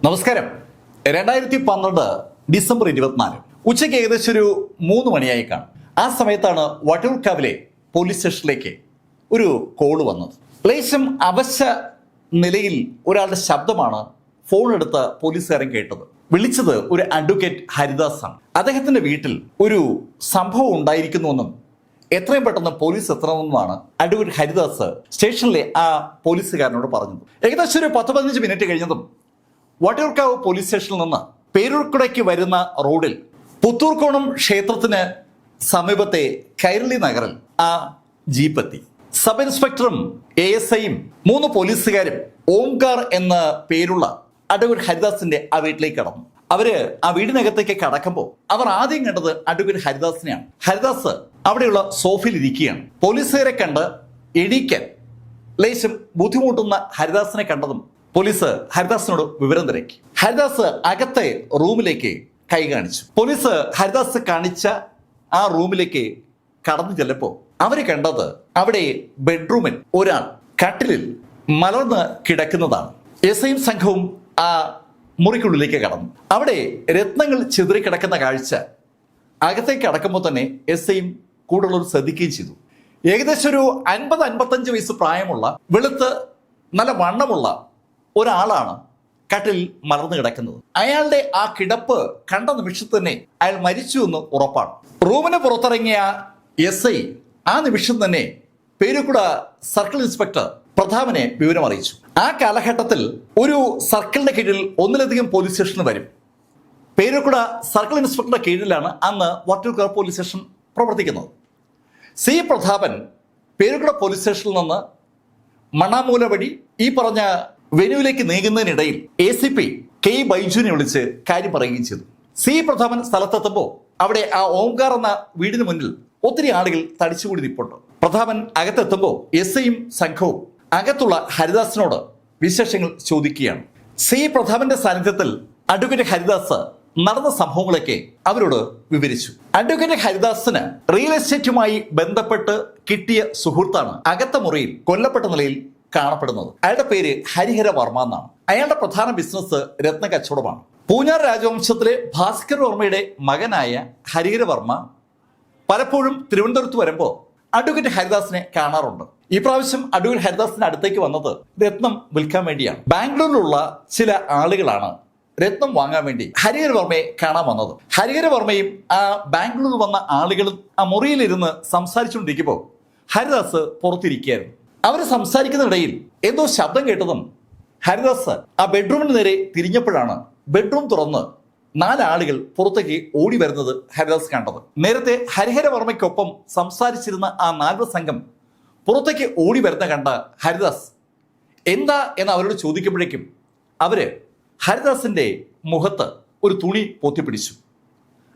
നമസ്കാരം. 2012 ഡിസംബർ 24 ഉച്ചയ്ക്ക് ഏകദേശം ഒരു 3 മണിയായി കാണും. ആ സമയത്താണ് വട്ടിയൂർക്കാവിലെ പോലീസ് സ്റ്റേഷനിലേക്ക് ഒരു കോള് വന്നത്. ലേശം അവശ്യ നിലയിൽ ഒരാളുടെ ശബ്ദമാണ് ഫോൺ എടുത്ത പോലീസുകാരൻ കേട്ടത്. വിളിച്ചത് ഒരു അഡ്വക്കേറ്റ് ഹരിദാസ് ആണ്. അദ്ദേഹത്തിന്റെ വീട്ടിൽ ഒരു സംഭവം ഉണ്ടായിരിക്കുന്നുവെന്നും എത്രയും പെട്ടെന്ന് പോലീസ് എത്തണമെന്നുമാണ് അഡ്വക്കേറ്റ് ഹരിദാസ് സ്റ്റേഷനിലെ ആ പോലീസുകാരനോട് പറഞ്ഞത്. ഏകദേശം ഒരു 10-15 മിനിറ്റ് കഴിഞ്ഞതും വട്ടിയൂർക്കാവ് പോലീസ് സ്റ്റേഷനിൽ നിന്ന് പേരൂർക്കുടയ്ക്ക് വരുന്ന റോഡിൽ പുത്തൂർക്കോണം ക്ഷേത്രത്തിന് സമീപത്തെ കൈരളി നഗറിൽ ആ ജീപ്പെത്തി. സബ് ഇൻസ്പെക്ടറും ASIയും 3 പോലീസുകാരും ഓംകാർ എന്ന പേരുള്ള അഡ്വക്കേറ്റ് ഹരിദാസിന്റെ ആ വീട്ടിലേക്ക് കടന്നു. അവര് ആ വീടിനകത്തേക്ക് കടക്കുമ്പോൾ അവർ ആദ്യം കണ്ടത് അഡ്വക്കേറ്റ് ഹരിദാസിനെയാണ്. ഹരിദാസ് അവിടെയുള്ള സോഫയിൽ ഇരിക്കുകയാണ്. പോലീസുകാരെ കണ്ട് എണീക്കാൻ ലേശം ബുദ്ധിമുട്ടുന്ന ഹരിദാസിനെ കണ്ടതും പോലീസ് ഹരിദാസിനോട് വിവരം തിരക്കി. ഹരിദാസ് അകത്തെ റൂമിലേക്ക് കൈ കാണിച്ചു. പോലീസ് ഹരിദാസ് കാണിച്ച ആ റൂമിലേക്ക് കടന്നു ചെല്ലപ്പോൾ അവര് കണ്ടത് അവിടെ ബെഡ്റൂമിൽ ഒരാൾ കട്ടിലിൽ മലർന്ന് കിടക്കുന്നതാണ്. SIയും സംഘവും ആ മുറിക്കുള്ളിലേക്ക് കടന്നു. അവിടെ രത്നങ്ങൾ ചിതറിക്കിടക്കുന്ന കാഴ്ച അകത്തേക്ക് കടക്കുമ്പോൾ തന്നെ SIയും കൂടുതലുള്ളവർ ശ്രദ്ധിക്കുകയും ചെയ്തു. ഏകദേശം ഒരു 50-55 വയസ്സ് പ്രായമുള്ള വെളുത്ത് നല്ല വണ്ണമുള്ള ഒരാളാണ് കട്ടിൽ മലർന്നു കിടക്കുന്നത്. അയാളുടെ ആ കിടപ്പ് കണ്ട നിമിഷത്തിൽ തന്നെ അയാൾ മരിച്ചു എന്ന് ഉറപ്പാണ്. റൂമിന് പുറത്തിറങ്ങിയ SI ആ നിമിഷം തന്നെ പേരൂർക്കുട സർക്കിൾ ഇൻസ്പെക്ടർ പ്രതാപനെ വിവരം അറിയിച്ചു. ആ കാലഘട്ടത്തിൽ ഒരു സർക്കിളിന്റെ കീഴിൽ ഒന്നിലധികം പോലീസ് സ്റ്റേഷൻ വരും. പേരൂർക്കുട സർക്കിൾ ഇൻസ്പെക്ടറുടെ കീഴിലാണ് അന്ന് വട്ടിയൂർക്കാവ് പോലീസ് സ്റ്റേഷൻ പ്രവർത്തിക്കുന്നത്. C പ്രതാപൻ പേരൂർക്കുട പോലീസ് സ്റ്റേഷനിൽ നിന്ന് മണ്ണാമൂല വഴി ഈ പറഞ്ഞ വെന്യൂവിലേക്ക് നീങ്ങുന്നതിനിടയിൽ ACP K ബൈജുവിനെ വിളിച്ച് കാര്യം പറയുകയും ചെയ്തു. C പ്രതാപൻ സ്ഥലത്തെത്തുമ്പോൾ അവിടെ ആ ഓംകാർ എന്ന വീടിന് മുന്നിൽ ഒത്തിരി ആളുകൾ തടിച്ചുകൂടി നിൽപ്പുണ്ട്. പ്രതാപൻ അകത്തെത്തുമ്പോൾ SIയും സംഘവും അകത്തുള്ള ഹരിദാസിനോട് വിശേഷങ്ങൾ ചോദിക്കുകയാണ്. C പ്രതാപന്റെ സാന്നിധ്യത്തിൽ അഡ്വക്കേറ്റ് ഹരിദാസ് നടന്ന സംഭവങ്ങളൊക്കെ അവരോട് വിവരിച്ചു. അഡ്വക്കേറ്റ് ഹരിദാസിന് റിയൽ എസ്റ്റേറ്റുമായി ബന്ധപ്പെട്ട് കിട്ടിയ സുഹൃത്താണ് അകത്ത മുറിയിൽ കൊല്ലപ്പെട്ട നിലയിൽ കാണപ്പെടുന്നത്. അയാളുടെ പേര് ഹരിഹര വർമ്മ എന്നാണ്. അയാളുടെ പ്രധാന ബിസിനസ് രത്ന കച്ചവടമാണ്. പൂഞ്ഞാർ രാജവംശത്തിലെ ഭാസ്കർ വർമ്മയുടെ മകനായ ഹരിഹര വർമ്മ പലപ്പോഴും തിരുവനന്തപുരത്ത് വരുമ്പോൾ അഡ്വക്കേറ്റ് ഹരിദാസിനെ കാണാറുണ്ട്. ഈ പ്രാവശ്യം അഡ്വക്കേറ്റ് ഹരിദാസിന്റെ അടുത്തേക്ക് വന്നത് രത്നം വിൽക്കാൻ വേണ്ടിയാണ്. ബാംഗ്ലൂരിലുള്ള ചില ആളുകളാണ് രത്നം വാങ്ങാൻ വേണ്ടി ഹരിഹര വർമ്മയെ കാണാൻ വന്നത്. ഹരിഹര വർമ്മയും ആ ബാംഗ്ലൂരിൽ വന്ന ആളുകളും ആ മുറിയിലിരുന്ന് സംസാരിച്ചുകൊണ്ടിരിക്കുമ്പോൾ ഹരിദാസ് പുറത്തിരിക്കുകയായിരുന്നു. അവർ സംസാരിക്കുന്നതിനിടയിൽ എന്തോ ശബ്ദം കേട്ടതും ഹരിദാസ് ആ ബെഡ്റൂമിന് നേരെ തിരിഞ്ഞപ്പോഴാണ് ബെഡ്റൂം തുറന്ന് 4 ആളുകൾ പുറത്തേക്ക് ഓടി വരുന്നത് ഹരിദാസ് കണ്ടത്. നേരത്തെ ഹരിഹര വർമ്മയ്ക്കൊപ്പം സംസാരിച്ചിരുന്ന ആ 4 സംഘം പുറത്തേക്ക് ഓടി വരുന്ന കണ്ട ഹരിദാസ് എന്താ എന്ന് അവരോട് ചോദിക്കുമ്പോഴേക്കും അവര് ഹരിദാസിന്റെ മുഖത്ത് ഒരു തുണി പൊത്തിപ്പിടിച്ചു.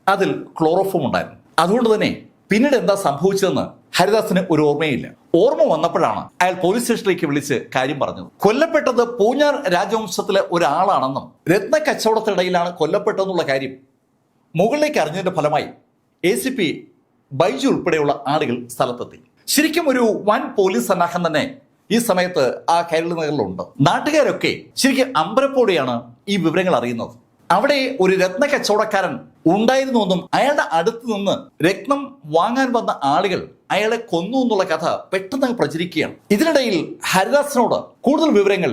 അതിൽ ക്ലോറോഫോം ഉണ്ടായിരുന്നു. അതുകൊണ്ട് തന്നെ പിന്നീട് എന്താ സംഭവിച്ചതെന്ന് ഹരിദാസിന് ഒരു ഓർമ്മയില്ല. ഓർമ്മ വന്നപ്പോഴാണ് അയാൾ പോലീസ് സ്റ്റേഷനിലേക്ക് വിളിച്ച് കാര്യം പറഞ്ഞത്. കൊല്ലപ്പെട്ടത് പൂഞ്ഞാർ രാജവംശത്തിലെ ഒരാളാണെന്നും രത്ന കച്ചവടത്തിനിടയിലാണ് കൊല്ലപ്പെട്ടതെന്നുള്ള കാര്യം മുകളിലേക്ക് അറിഞ്ഞതിന്റെ ഫലമായി ACP ബൈജു ഉൾപ്പെടെയുള്ള ആളുകൾ സ്ഥലത്തെത്തി. ശരിക്കും ഒരു വൻ പോലീസ് സന്നാഹം തന്നെ ഈ സമയത്ത് ആ കൈരളി നഗറിലുണ്ട്. നാട്ടുകാരൊക്കെ ശരിക്കും അമ്പരപ്പോടെയാണ് ഈ വിവരങ്ങൾ അറിയുന്നത്. അവിടെ ഒരു രത്ന കച്ചവടക്കാരൻ ഉണ്ടായിരുന്നുവെന്നും അയാളുടെ അടുത്ത് നിന്ന് രത്നം വാങ്ങാൻ വന്ന ആളുകൾ അയാളെ കൊന്നു എന്നുള്ള കഥ പെട്ടെന്ന് പ്രചരിക്കുകയാണ്. ഇതിനിടയിൽ ഹരിദാസിനോട് കൂടുതൽ വിവരങ്ങൾ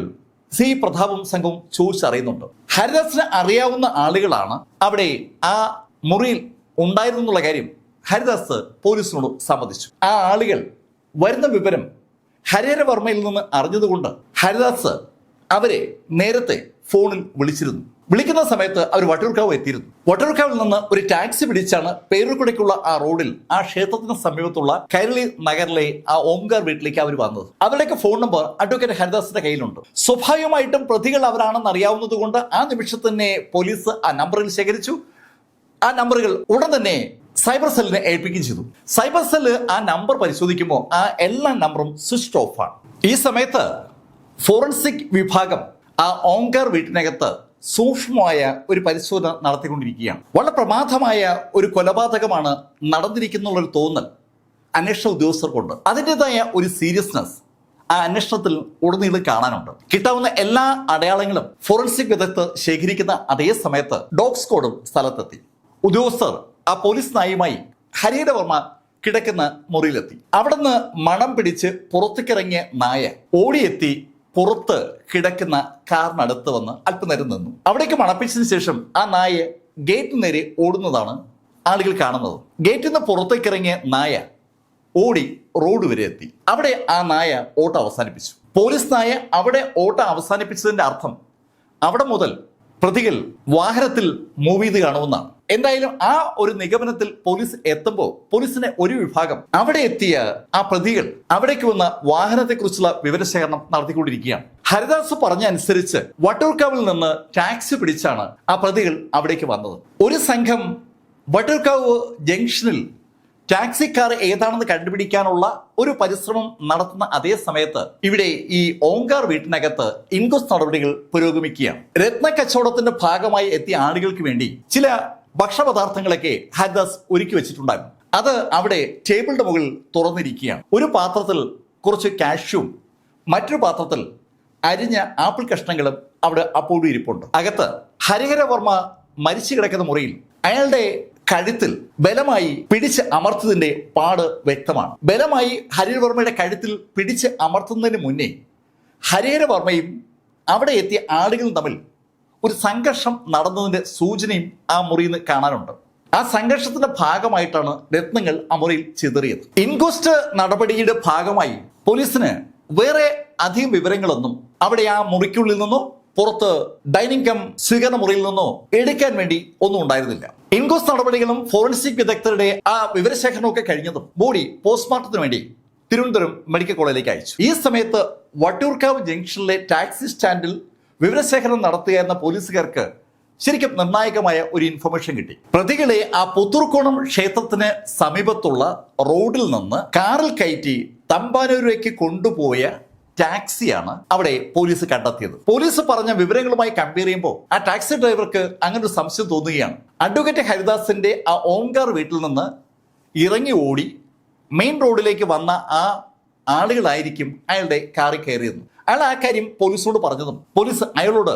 C പ്രതാപും സംഘവും ചോദിച്ചറിയുന്നുണ്ട്. ഹരിദാസിനെ അറിയാവുന്ന ആളുകളാണ് അവിടെ ആ മുറിയിൽ ഉണ്ടായിരുന്നു എന്നുള്ള കാര്യം ഹരിദാസ് പോലീസിനോട് സമ്മതിച്ചു. ആ ആളുകൾ വരുന്ന വിവരം ഹരിഹര വർമ്മയിൽ നിന്ന് അറിഞ്ഞതുകൊണ്ട് ഹരിദാസ് അവരെ നേരത്തെ ഫോണിൽ വിളിച്ചിരുന്നു. വിളിക്കുന്ന സമയത്ത് അവർ വട്ടിയൂർക്കാവ് എത്തിയിരുന്നു. വട്ടിയൂർക്കാവിൽ നിന്ന് ഒരു ടാക്സി പിടിച്ചാണ് പേരൂർക്കുടയ്ക്കുള്ള ആ റോഡിൽ ആ ക്ഷേത്രത്തിന് സമീപത്തുള്ള കൈരളി നഗറിലെ ആ ഓംകാർ വീട്ടിലേക്ക് അവർ വന്നത്. അവരുടെയൊക്കെ ഫോൺ നമ്പർ അഡ്വക്കേറ്റ് ഹരിദാസിന്റെ കയ്യിലുണ്ട്. സ്വാഭാവികമായിട്ടും പ്രതികൾ അവരാണെന്ന് അറിയാവുന്നത് കൊണ്ട് ആ നിമിഷത്തിൽ തന്നെ പോലീസ് ആ നമ്പറുകൾ ശേഖരിച്ചു. ആ നമ്പറുകൾ ഉടൻ തന്നെ സൈബർ സെല്ലിനെ ഏൽപ്പിക്കുകയും ചെയ്തു. സൈബർ സെല്ല് ആ നമ്പർ പരിശോധിക്കുമ്പോൾ ആ എല്ലാ നമ്പറും സ്വിച്ച് ഓഫ് ആണ്. ഈ സമയത്ത് ഫോറൻസിക് വിഭാഗം ആ ഓംകാർ വീട്ടിനകത്ത് സൂക്ഷ്മമായ ഒരു പരിശോധന നടത്തിക്കൊണ്ടിരിക്കുകയാണ്. വളരെ പ്രമാദമായ ഒരു കൊലപാതകമാണ് നടന്നിരിക്കുന്നുള്ളൊരു തോന്നൽ അന്വേഷണ ഉദ്യോഗസ്ഥർക്കുണ്ട്. അതിൻ്റെതായ ഒരു സീരിയസ്നെസ് ആ അന്വേഷണത്തിൽ ഉടനീളം കാണാനുണ്ട്. കിട്ടാവുന്ന എല്ലാ അടയാളങ്ങളും ഫോറൻസിക് വിദഗ്ധർ ശേഖരിക്കുന്ന അതേ സമയത്ത് ഡോഗ് സ്ക്വാഡും സ്ഥലത്തെത്തി. ഉദ്യോഗസ്ഥർ ആ പോലീസ് നായയുമായി ഹരിഹരവർമ്മ കിടക്കുന്ന മുറിയിലെത്തി. അവിടുന്ന് മണം പിടിച്ച് പുറത്തേക്കിറങ്ങിയ നായ ഓടിയെത്തി പുറത്ത് കിടക്കുന്ന കാറിനടുത്ത് വന്ന് അല്പനേരം നിന്നു. അവിടേക്ക് മണപ്പിച്ചതിന് ശേഷം ആ നായ ഗേറ്റിന് നേരെ ഓടുന്നതാണ് ആളുകൾ കാണുന്നത്. ഗേറ്റിൽ നിന്ന് പുറത്തേക്കിറങ്ങിയ നായ ഓടി റോഡ് വരെ എത്തി. അവിടെ ആ നായ ഓട്ടം അവസാനിപ്പിച്ചു. പോലീസ് നായ അവിടെ ഓട്ടം അവസാനിപ്പിച്ചതിന്റെ അർത്ഥം അവിടെ മുതൽ പ്രതികൾ വാഹനത്തിൽ മൂവ് ചെയ്ത് കാണുമെന്നാണ്. എന്തായാലും ആ ഒരു നിഗമനത്തിൽ പോലീസ് എത്തുമ്പോൾ പോലീസിന്റെ ഒരു വിഭാഗം അവിടെ എത്തിയ ആ പ്രതികൾ അവിടേക്ക് വന്ന വാഹനത്തെക്കുറിച്ചുള്ള വിവരശേഖരണം നടത്തിക്കൊണ്ടിരിക്കുകയാണ്. ഹരിദാസ് പറഞ്ഞ അനുസരിച്ച് വട്ടൂർക്കാവിൽ നിന്ന് ടാക്സി പിടിച്ചാണ് ആ പ്രതികൾ അവിടേക്ക് വന്നത്. ഒരു സംഘം വട്ടൂർക്കാവ് ജംഗ്ഷനിൽ ടാക്സി കാർ ഏതാണെന്ന് കണ്ടുപിടിക്കാനുള്ള ഒരു പരിശ്രമം നടത്തുന്ന അതേ സമയത്ത് ഇവിടെ ഈ ഓങ്കാർ വീട്ടിനകത്ത് ഇൻക്വസ്റ്റ് നടപടികൾ പുരോഗമിക്കുകയാണ്. രത്ന കച്ചവടത്തിന്റെ ഭാഗമായി എത്തിയ ആളുകൾക്ക് വേണ്ടി ചില ഭക്ഷണപദാർത്ഥങ്ങളൊക്കെ ഹരിദാസ് ഒരുക്കി വെച്ചിട്ടുണ്ടായിരുന്നു. അത് അവിടെ ടേബിളിന്റെ മുകളിൽ തുറന്നിരിക്കുകയാണ്. ഒരു പാത്രത്തിൽ കുറച്ച് കാഷ്യൂം മറ്റൊരു പാത്രത്തിൽ അരിഞ്ഞ ആപ്പിൾ കഷ്ണങ്ങളും അവിടെ അപ്പോഴും ഇരിപ്പുണ്ട്. അകത്ത് ഹരിഹരവർമ്മ മരിച്ചു കിടക്കുന്ന മുറിയിൽ അയാളുടെ കഴുത്തിൽ ബലമായി പിടിച്ച് അമർത്തതിന്റെ പാട് വ്യക്തമാണ്. ബലമായി ഹരിഹരവർമ്മയുടെ കഴുത്തിൽ പിടിച്ച് അമർത്തുന്നതിന് മുന്നേ ഹരിഹരവർമ്മയും അവിടെ എത്തിയ ആളുകളും തമ്മിൽ ഒരു സംഘർഷം നടന്നതിന്റെ സൂചനയും ആ മുറിയിൽ നിന്ന് കാണാനുണ്ട്. ആ സംഘർഷത്തിന്റെ ഭാഗമായിട്ടാണ് രത്നങ്ങൾ ആ മുറിയിൽ ചിതറിയത്. ഇൻക്വസ്റ്റ് നടപടിയുടെ ഭാഗമായി പോലീസിന് വേറെ അധികം വിവരങ്ങളൊന്നും അവിടെ ആ മുറിക്കുള്ളിൽ നിന്നോ പുറത്ത് ഡൈനിങ് കം സ്വീകരണ മുറിയിൽ നിന്നോ എടുക്കാൻ വേണ്ടി ഒന്നും ഉണ്ടായിരുന്നില്ല. ഇൻക്വസ്റ്റ് നടപടികളും ഫോറൻസിക് വിദഗ്ധരുടെ ആ വിവരശേഖരണവും ഒക്കെ കഴിഞ്ഞതും ബോഡി പോസ്റ്റ്മോർട്ടത്തിന് വേണ്ടി തിരുവനന്തപുരം മെഡിക്കൽ കോളേജിലേക്ക് അയച്ചു. ഈ സമയത്ത് വട്ടിയൂർക്കാവ് ജംഗ്ഷനിലെ ടാക്സി സ്റ്റാൻഡിൽ വിവരശേഖരണം നടത്തുകയായിരുന്ന പോലീസുകാർക്ക് ശരിക്കും നിർണായകമായ ഒരു ഇൻഫർമേഷൻ കിട്ടി. പ്രതികളെ ആ പുത്തൂർക്കോണം ക്ഷേത്രത്തിന് സമീപത്തുള്ള റോഡിൽ നിന്ന് കാറിൽ കയറ്റി തമ്പാനൂരിലേക്ക് കൊണ്ടുപോയ ടാക്സിയാണ് അവിടെ പോലീസ് കണ്ടെത്തിയത്. പോലീസ് പറഞ്ഞ വിവരങ്ങളുമായി കമ്പയർ ചെയ്യുമ്പോൾ ആ ടാക്സി ഡ്രൈവർക്ക് അങ്ങനെ ഒരു സംശയം തോന്നുകയാണ്. അഡ്വക്കേറ്റ് ഹരിദാസിന്റെ ആ ഓങ്കാർ വീട്ടിൽ നിന്ന് ഇറങ്ങി ഓടി മെയിൻ റോഡിലേക്ക് വന്ന ആ ആളുകളായിരിക്കും അയാളുടെ കാറിൽ കയറിയതെന്ന്. അയാൾ ആ കാര്യം പോലീസിനോട് പറഞ്ഞതും പോലീസ് അയാളോട്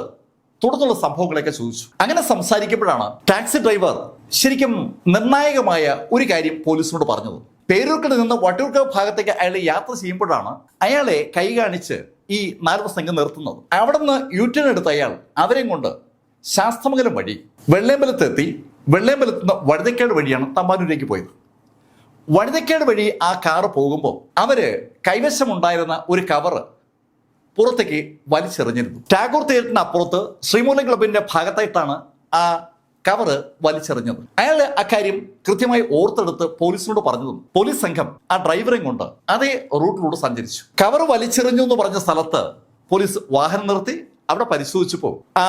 തുടർന്നുള്ള സംഭവങ്ങളൊക്കെ ചോദിച്ചു. അങ്ങനെ സംസാരിക്കുമ്പോഴാണ് ടാക്സി ഡ്രൈവർ ശരിക്കും നിർണായകമായ ഒരു കാര്യം പോലീസിനോട് പറഞ്ഞത്. പേരൂർക്കട നിന്ന് വട്ടിയൂർക്കാവ് ഭാഗത്തേക്ക് അയാളെ യാത്ര ചെയ്യുമ്പോഴാണ് അയാളെ കൈ കാണിച്ച് ഈ 4 സംഘം നിർത്തുന്നത്. അവിടെ നിന്ന് യൂട്ടേൺ എടുത്ത അയാൾ അവരെയും കൊണ്ട് ശാസ്തമംഗലം വഴി വെള്ളയമ്പലത്തെത്തി. വെള്ളയമ്പലത്ത് നിന്ന് വഴുതക്കാട് വഴിയാണ് തമ്പാനൂരിലേക്ക് പോയത്. വഴുതക്കാട് വഴി ആ കാറ് പോകുമ്പോൾ അവര് കൈവശമുണ്ടായിരുന്ന ഒരു കവറ് പുറത്തേക്ക് വലിച്ചെറിഞ്ഞിരുന്നു. ടാഗോർ തിയേറ്ററിന് അപ്പുറത്ത് ശ്രീമൂലം ക്ലബിന്റെ ഭാഗത്തായിട്ടാണ് ആ കവറ് വലിച്ചെറിഞ്ഞത്. അയാൾ അക്കാര്യം കൃത്യമായി ഓർത്തെടുത്ത് പോലീസിനോട് പറഞ്ഞതും പോലീസ് സംഘം ആ ഡ്രൈവറെയും കൊണ്ട് അതേ റൂട്ടിലൂടെ സഞ്ചരിച്ചു. കവറ് വലിച്ചെറിഞ്ഞു എന്ന് പറഞ്ഞ സ്ഥലത്ത് പോലീസ് വാഹനം നിർത്തി അവിടെ പരിശോധിച്ചപ്പോൾ ആ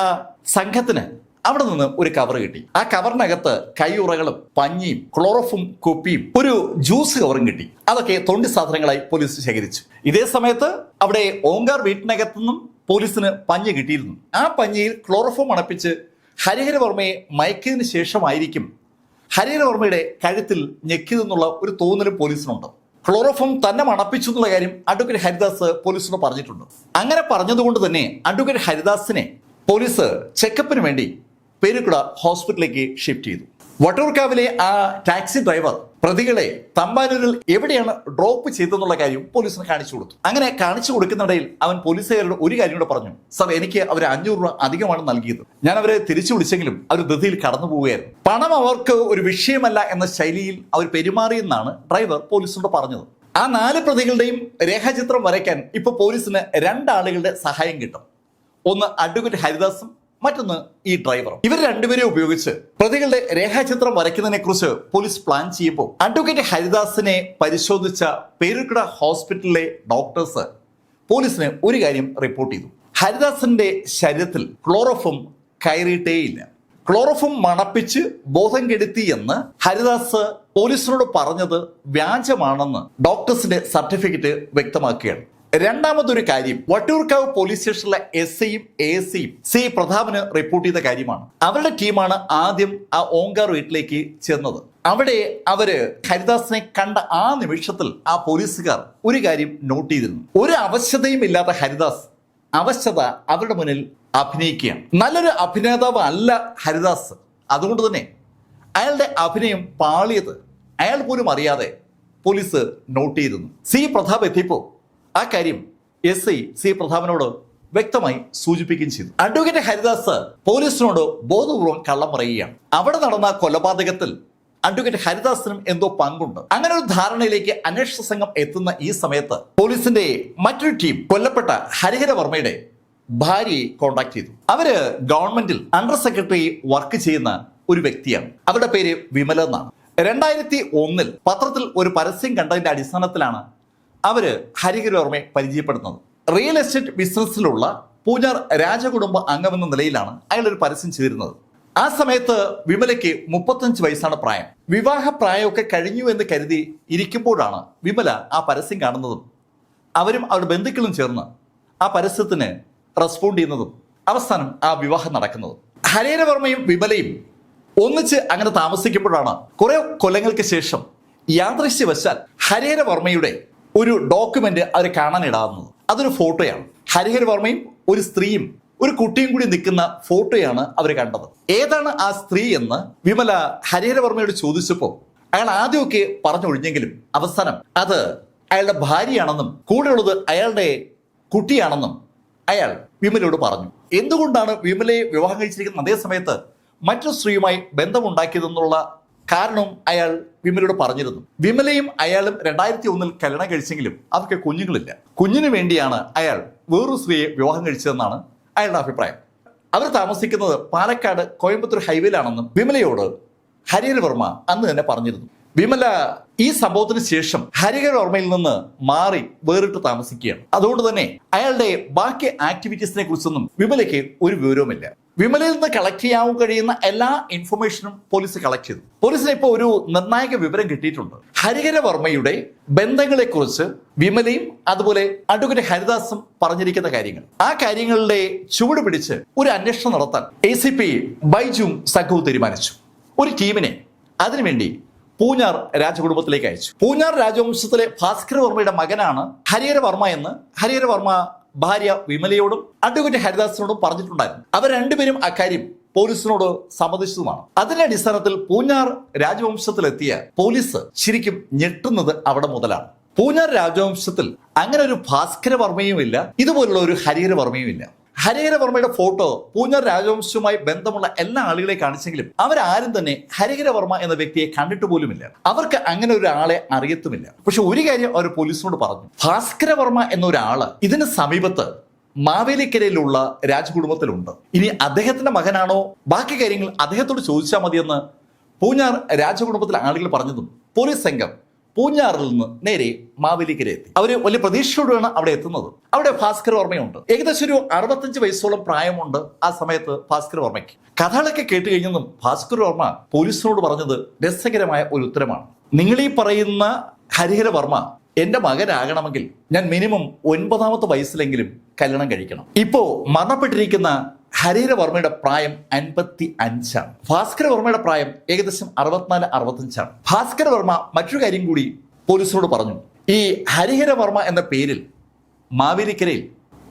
സംഘത്തിന് അവിടെ നിന്ന് ഒരു കവർ കിട്ടി. ആ കവറിനകത്ത് കൈയുറകളും പഞ്ഞിയും ക്ലോറോഫും കുപ്പിയും ഒരു ജ്യൂസ് കവറും കിട്ടി. അതൊക്കെ തൊണ്ടി സാധനങ്ങളായി പോലീസ് ശേഖരിച്ചു. ഇതേ സമയത്ത് അവിടെ ഓങ്കാർ വീട്ടിനകത്തു നിന്നും പോലീസിന് പഞ്ഞി കിട്ടിയിരുന്നു. ആ പഞ്ഞിയിൽ ക്ലോറോഫോം അണപ്പിച്ച് ഹരിഹരവർമ്മയെ മയക്കിയതിന് ശേഷമായിരിക്കും ഹരിഹരവർമ്മയുടെ കഴുത്തിൽ ഞെക്കിയതെന്നുള്ള ഒരു തോന്നലും പോലീസിനുണ്ട്. ക്ലോറോഫോം തന്നെ മണപ്പിച്ചു എന്നുള്ള കാര്യം അഡ്വക്കേറ്റ് ഹരിദാസ് പോലീസിനോട് പറഞ്ഞിട്ടുണ്ട്. അങ്ങനെ പറഞ്ഞതുകൊണ്ട് തന്നെ അഡ്വക്കേറ്റ് ഹരിദാസിനെ പോലീസ് ചെക്കപ്പിന് വേണ്ടി പേരുക്കുട ഹോസ്പിറ്റലിലേക്ക് ഷിഫ്റ്റ് ചെയ്തു. വട്ടൂർക്കാവിലെ ആ ടാക്സി ഡ്രൈവർ പ്രതികളെ തമ്പാനൂരിൽ എവിടെയാണ് ഡ്രോപ്പ് ചെയ്തെന്നുള്ള കാര്യം പോലീസിന് കാണിച്ചു കൊടുത്തു. അങ്ങനെ കാണിച്ചു കൊടുക്കുന്നിടയിൽ അവൻ പോലീസുകാരോട് ഒരു കാര്യം കൂടെ പറഞ്ഞു. സാർ, എനിക്ക് അവർ 500 രൂപ അധികമാണ് നൽകിയത്. ഞാൻ അവരെ തിരിച്ചു വിളിച്ചെങ്കിലും അവർ ധൃതിയിൽ കടന്നു പോവുകയായിരുന്നു. പണം അവർക്ക് ഒരു വിഷയമല്ല എന്ന ശൈലിയിൽ അവർ പെരുമാറിയെന്നാണ് ഡ്രൈവർ പോലീസിനോട് പറഞ്ഞത്. ആ 4 പ്രതികളുടെയും രേഖാചിത്രം വരയ്ക്കാൻ ഇപ്പൊ പോലീസിന് 2 ആളുകളുടെ സഹായം കിട്ടും. ഒന്ന് അഡ്വക്കേറ്റ് ഹരിദാസും മറ്റൊന്ന് ഈ ഡ്രൈവറും. ഇവർ രണ്ടുപേരെ ഉപയോഗിച്ച് പ്രതികളുടെ രേഖാചിത്രം വരയ്ക്കുന്നതിനെ കുറിച്ച് പോലീസ് പ്ലാൻ ചെയ്യുമ്പോൾ അഡ്വക്കേറ്റ് ഹരിദാസിനെ പരിശോധിച്ച പേരുക്കട ഹോസ്പിറ്റലിലെ ഡോക്ടേഴ്സ് പോലീസിന് ഒരു കാര്യം റിപ്പോർട്ട് ചെയ്തു. ഹരിദാസിന്റെ ശരീരത്തിൽ ക്ലോറോഫോം കയറിയിട്ടേയില്ല. ക്ലോറോഫോം മണപ്പിച്ച് ബോധം കെടുത്തി എന്ന് ഹരിദാസ് പോലീസിനോട് പറഞ്ഞത് വ്യാജമാണെന്ന് ഡോക്ടേഴ്സിന്റെ സർട്ടിഫിക്കറ്റ് വ്യക്തമാക്കുകയാണ്. രണ്ടാമതൊരു കാര്യം വട്ടിയൂർക്കാവ് പോലീസ് സ്റ്റേഷനിലെ SIയും ASIയും C പ്രതാപന് റിപ്പോർട്ട് ചെയ്ത കാര്യമാണ്. അവരുടെ ടീമാണ് ആദ്യം ആ ഓങ്കാർ വീട്ടിലേക്ക് ചെന്നത്. അവിടെ അവര് ഹരിദാസിനെ കണ്ട ആ നിമിഷത്തിൽ ആ പോലീസുകാർ ഒരു കാര്യം നോട്ട് ചെയ്തിരുന്നു. ഒരു അവശതയും ഇല്ലാത്ത ഹരിദാസ് അവശത അവരുടെ മുന്നിൽ അഭിനയിക്കുകയാണ്. നല്ലൊരു അഭിനേതാവ് അല്ല ഹരിദാസ്. അതുകൊണ്ട് തന്നെ അയാളുടെ അഭിനയം പാളിയത് അയാൾ പോലും അറിയാതെ പോലീസ് നോട്ട് ചെയ്തിരുന്നു. സി പ്രതാപ് എത്തിയപ്പോൾ ആ കാര്യം SI സി പ്രതാപനോട് വ്യക്തമായി സൂചിപ്പിക്കുകയും ചെയ്തു. അഡ്വക്കേറ്റ് ഹരിദാസ് പോലീസിനോട് ബോധപൂർവം കള്ളം പറയുകയാണ്. അവിടെ നടന്ന കൊലപാതകത്തിൽ അഡ്വക്കേറ്റ് ഹരിദാസിനും എന്തോ പങ്കുണ്ട്. അങ്ങനെ ഒരു ധാരണയിലേക്ക് അന്വേഷണ സംഘം എത്തുന്ന ഈ സമയത്ത് പോലീസിന്റെ മറ്റൊരു ടീം കൊല്ലപ്പെട്ട ഹരിഹര വർമ്മയുടെ ഭാര്യയെ കോണ്ടാക്ട് ചെയ്തു. അവര് ഗവൺമെന്റിൽ അണ്ടർ സെക്രട്ടറി വർക്ക് ചെയ്യുന്ന ഒരു വ്യക്തിയാണ്. അവരുടെ പേര് വിമല എന്നാണ്. 2001 പത്രത്തിൽ ഒരു പരസ്യം കണ്ടതിന്റെ അടിസ്ഥാനത്തിലാണ് അവര് ഹരിഹര വർമ്മയെ പരിചയപ്പെടുന്നത്. റിയൽ എസ്റ്റേറ്റ് ബിസിനസ്സിലുള്ള പൂഞ്ഞാർ രാജകുടുംബ അംഗമെന്ന നിലയിലാണ് അയാൾ ഒരു പരസ്യം ചെയ്തിരുന്നത്. ആ സമയത്ത് വിമലയ്ക്ക് 35 വയസ്സാണ് പ്രായം. വിവാഹ പ്രായമൊക്കെ കഴിഞ്ഞു എന്ന് കരുതി ഇരിക്കുമ്പോഴാണ് വിമല ആ പരസ്യം കാണുന്നതും അവരും അവരുടെ ബന്ധുക്കളും ചേർന്ന് ആ പരസ്യത്തിന് റെസ്പോണ്ട് ചെയ്യുന്നതും അവസാനം ആ വിവാഹം നടക്കുന്നതും. ഹരിഹര വർമ്മയും വിമലയും ഒന്നിച്ച് അങ്ങനെ താമസിക്കുമ്പോഴാണ് കുറെ കൊല്ലങ്ങൾക്ക് ശേഷം യാദൃശ്യവശാൽ ഹരിഹര വർമ്മയുടെ ഒരു ഡോക്യുമെന്റ് അവർ കാണാനിടാവുന്നത്. അതൊരു ഫോട്ടോയാണ്. ഹരിഹര വർമ്മയും ഒരു സ്ത്രീയും ഒരു കുട്ടിയും കൂടി നിൽക്കുന്ന ഫോട്ടോയാണ് അവർ കണ്ടത്. ഏതാണ് ആ സ്ത്രീ എന്ന് വിമല ഹരിഹര വർമ്മയോട് ചോദിച്ചപ്പോൾ അയാൾ ആദ്യമൊക്കെ പറഞ്ഞൊഴിഞ്ഞെങ്കിലും അവസാനം അത് അയാളുടെ ഭാര്യയാണെന്നും കൂടെയുള്ളത് അയാളുടെ കുട്ടിയാണെന്നും അയാൾ വിമലയോട് പറഞ്ഞു. എന്തുകൊണ്ടാണ് വിമലയെ വിവാഹം കഴിച്ചിരിക്കുന്ന അതേ സമയത്ത് മറ്റൊരു സ്ത്രീയുമായി ബന്ധമുണ്ടാക്കിയതെന്നുള്ള കാരണം അയാൾ വിമലയോട് പറഞ്ഞിരുന്നു. വിമലയും അയാളും 2001 കല്യാണം കഴിച്ചെങ്കിലും അവർക്ക് കുഞ്ഞുങ്ങളില്ല. കുഞ്ഞിനു വേണ്ടിയാണ് അയാൾ വേറൊരു സ്ത്രീയെ വിവാഹം കഴിച്ചതെന്നാണ് അയാളുടെ അഭിപ്രായം. അവർ താമസിക്കുന്നത് പാലക്കാട് കോയമ്പത്തൂർ ഹൈവേയിലാണെന്നും വിമലയോട് ഹരിഹര വർമ്മ അന്ന് തന്നെ പറഞ്ഞിരുന്നു. വിമല ഈ സംഭവത്തിന് ശേഷം ഹരിഹര വർമ്മയിൽ നിന്ന് മാറി വേറിട്ട് താമസിക്കുകയാണ്. അതുകൊണ്ട് തന്നെ അയാളുടെ ബാക്കി ആക്ടിവിറ്റീസിനെ കുറിച്ചൊന്നും വിമലയ്ക്ക് ഒരു വിവരവുമില്ല. വിമലയിൽ നിന്ന് കളക്ട് ചെയ്യാൻ കഴിയുന്ന എല്ലാ ഇൻഫർമേഷനും പോലീസ് കളക്ട് ചെയ്തു. പോലീസിന് ഇപ്പോൾ ഒരു നിർണായക വിവരം കിട്ടിയിട്ടുണ്ട്. ഹരിഹര വർമ്മയുടെ ബന്ധങ്ങളെ കുറിച്ച് വിമലയും അതുപോലെ അഡ്വക്കേറ്റ് ഹരിദാസും പറഞ്ഞിരിക്കുന്ന കാര്യങ്ങൾ. ആ കാര്യങ്ങളുടെ ചുവട് പിടിച്ച് ഒരു അന്വേഷണം നടത്താൻ ACP ബൈജും സംഘവും തീരുമാനിച്ചു. ഒരു ടീമിനെ അതിനുവേണ്ടി പൂഞ്ഞാർ രാജകുടുംബത്തിലേക്ക് അയച്ചു. പൂഞ്ഞാർ രാജവംശത്തിലെ ഭാസ്കര വർമ്മയുടെ മകനാണ് ഹരിഹര വർമ്മ എന്ന് ഹരിഹര വർമ്മ ഭാര്യ വിമലയോടും അഡ്വക്കേറ്റ് ഹരിദാസിനോടും പറഞ്ഞിട്ടുണ്ടായിരുന്നു. അവർ രണ്ടുപേരും അക്കാര്യം പോലീസിനോട് സമ്മതിച്ചതുമാണ്. അതിന്റെ അടിസ്ഥാനത്തിൽ പൂഞ്ഞാർ രാജവംശത്തിലെത്തിയ പോലീസ് ശരിക്കും ഞെട്ടുന്നത് അവിടെ മുതലാണ്. പൂഞ്ഞാർ രാജവംശത്തിൽ അങ്ങനെ ഒരു ഭാസ്കര വർമ്മയും ഇല്ല, ഇതുപോലുള്ള ഒരു ഹരിഹര വർമ്മയും ഇല്ല. ഹരിഹര വർമ്മയുടെ ഫോട്ടോ പൂഞ്ഞാർ രാജവംശവുമായി ബന്ധമുള്ള എല്ലാ ആളുകളെ കാണിച്ചെങ്കിലും അവരാരും തന്നെ ഹരിഹര വർമ്മ എന്ന വ്യക്തിയെ കണ്ടിട്ട് പോലുമില്ല. അവർക്ക് അങ്ങനെ ഒരാളെ അറിയത്തുമില്ല. പക്ഷെ ഒരു കാര്യം അവർ പോലീസിനോട് പറഞ്ഞു, ഭാസ്കര വർമ്മ എന്നൊരാള് ഇതിന് സമീപത്ത് മാവേലിക്കരയിലുള്ള രാജകുടുംബത്തിലുണ്ട്. ഇനി അദ്ദേഹത്തിന്റെ മകനാണോ ബാക്കി കാര്യങ്ങൾ അദ്ദേഹത്തോട് ചോദിച്ചാൽ മതിയെന്ന് പൂഞ്ഞാർ രാജകുടുംബത്തിലെ ആളുകൾ പറഞ്ഞതും പോലീസ് സംഘം പൂഞ്ഞാറിൽ നിന്ന് നേരെ മാവേലിക്കര എത്തി. അവര് വലിയ പ്രതീക്ഷയോടെയാണ് അവിടെ എത്തുന്നത്. അവിടെ ഭാസ്കര വർമ്മയുണ്ട്. ഏകദേശം ഒരു 65 വയസ്സോളം പ്രായമുണ്ട് ആ സമയത്ത് ഭാസ്കര വർമ്മയ്ക്ക്. കഥകളൊക്കെ കേട്ട് കഴിഞ്ഞതും ഭാസ്കര വർമ്മ പോലീസിനോട് പറഞ്ഞത് രസകരമായ ഒരു ഉത്തരമാണ്. നിങ്ങളീ പറയുന്ന ഹരിഹര വർമ്മ എന്റെ മകനാകണമെങ്കിൽ ഞാൻ മിനിമം 9ാമത്തെ വയസ്സിലെങ്കിലും കല്യാണം കഴിക്കണം. ഇപ്പോ മരണപ്പെട്ടിരിക്കുന്ന ഹരിഹര വർമ്മയുടെ പ്രായം 55 ആണ്. ഭാസ്കര വർമ്മയുടെ പ്രായം ഏകദേശം 64-65 ആണ്. ഭാസ്കര വർമ്മ മറ്റൊരു കാര്യം കൂടി പോലീസിനോട് പറഞ്ഞു. ഈ ഹരിഹര വർമ്മ എന്ന പേരിൽ മാവേലിക്കരയിൽ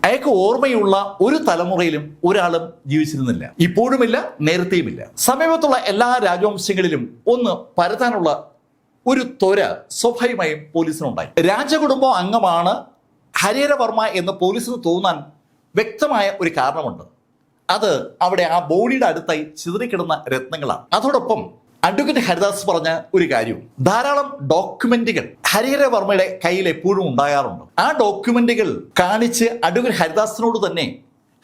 അയാൾക്ക് ഓർമ്മയുള്ള ഒരു തലമുറയിലും ഒരാളും ജീവിച്ചിരുന്നില്ല. ഇപ്പോഴുമില്ല, നേരത്തെയുമില്ല. സമീപത്തുള്ള എല്ലാ രാജവംശങ്ങളിലും ഒന്ന് പരത്താനുള്ള ഒരു ത്വര സ്വാഭാവികമായും പോലീസിനുണ്ടായി. രാജകുടുംബം അംഗമാണ് ഹരിഹര വർമ്മ എന്ന് പോലീസിന് തോന്നാൻ വ്യക്തമായ ഒരു കാരണമുണ്ട്. അത് അവിടെ ആ ബോഡിയുടെ അടുത്തായി ചിതറിക്കിടുന്ന രത്നങ്ങളാണ്. അതോടൊപ്പം അഡ്വക്കേറ്റ് ഹരിദാസ് പറഞ്ഞ ഒരു കാര്യവും, ധാരാളം ഡോക്യുമെന്റുകൾ ഹരിഹര വർമ്മയുടെ കയ്യിൽ എപ്പോഴും ഉണ്ടാകാറുണ്ട്. ആ ഡോക്യുമെന്റുകൾ കാണിച്ച് അഡ്വക്കേറ്റ് ഹരിദാസിനോട് തന്നെ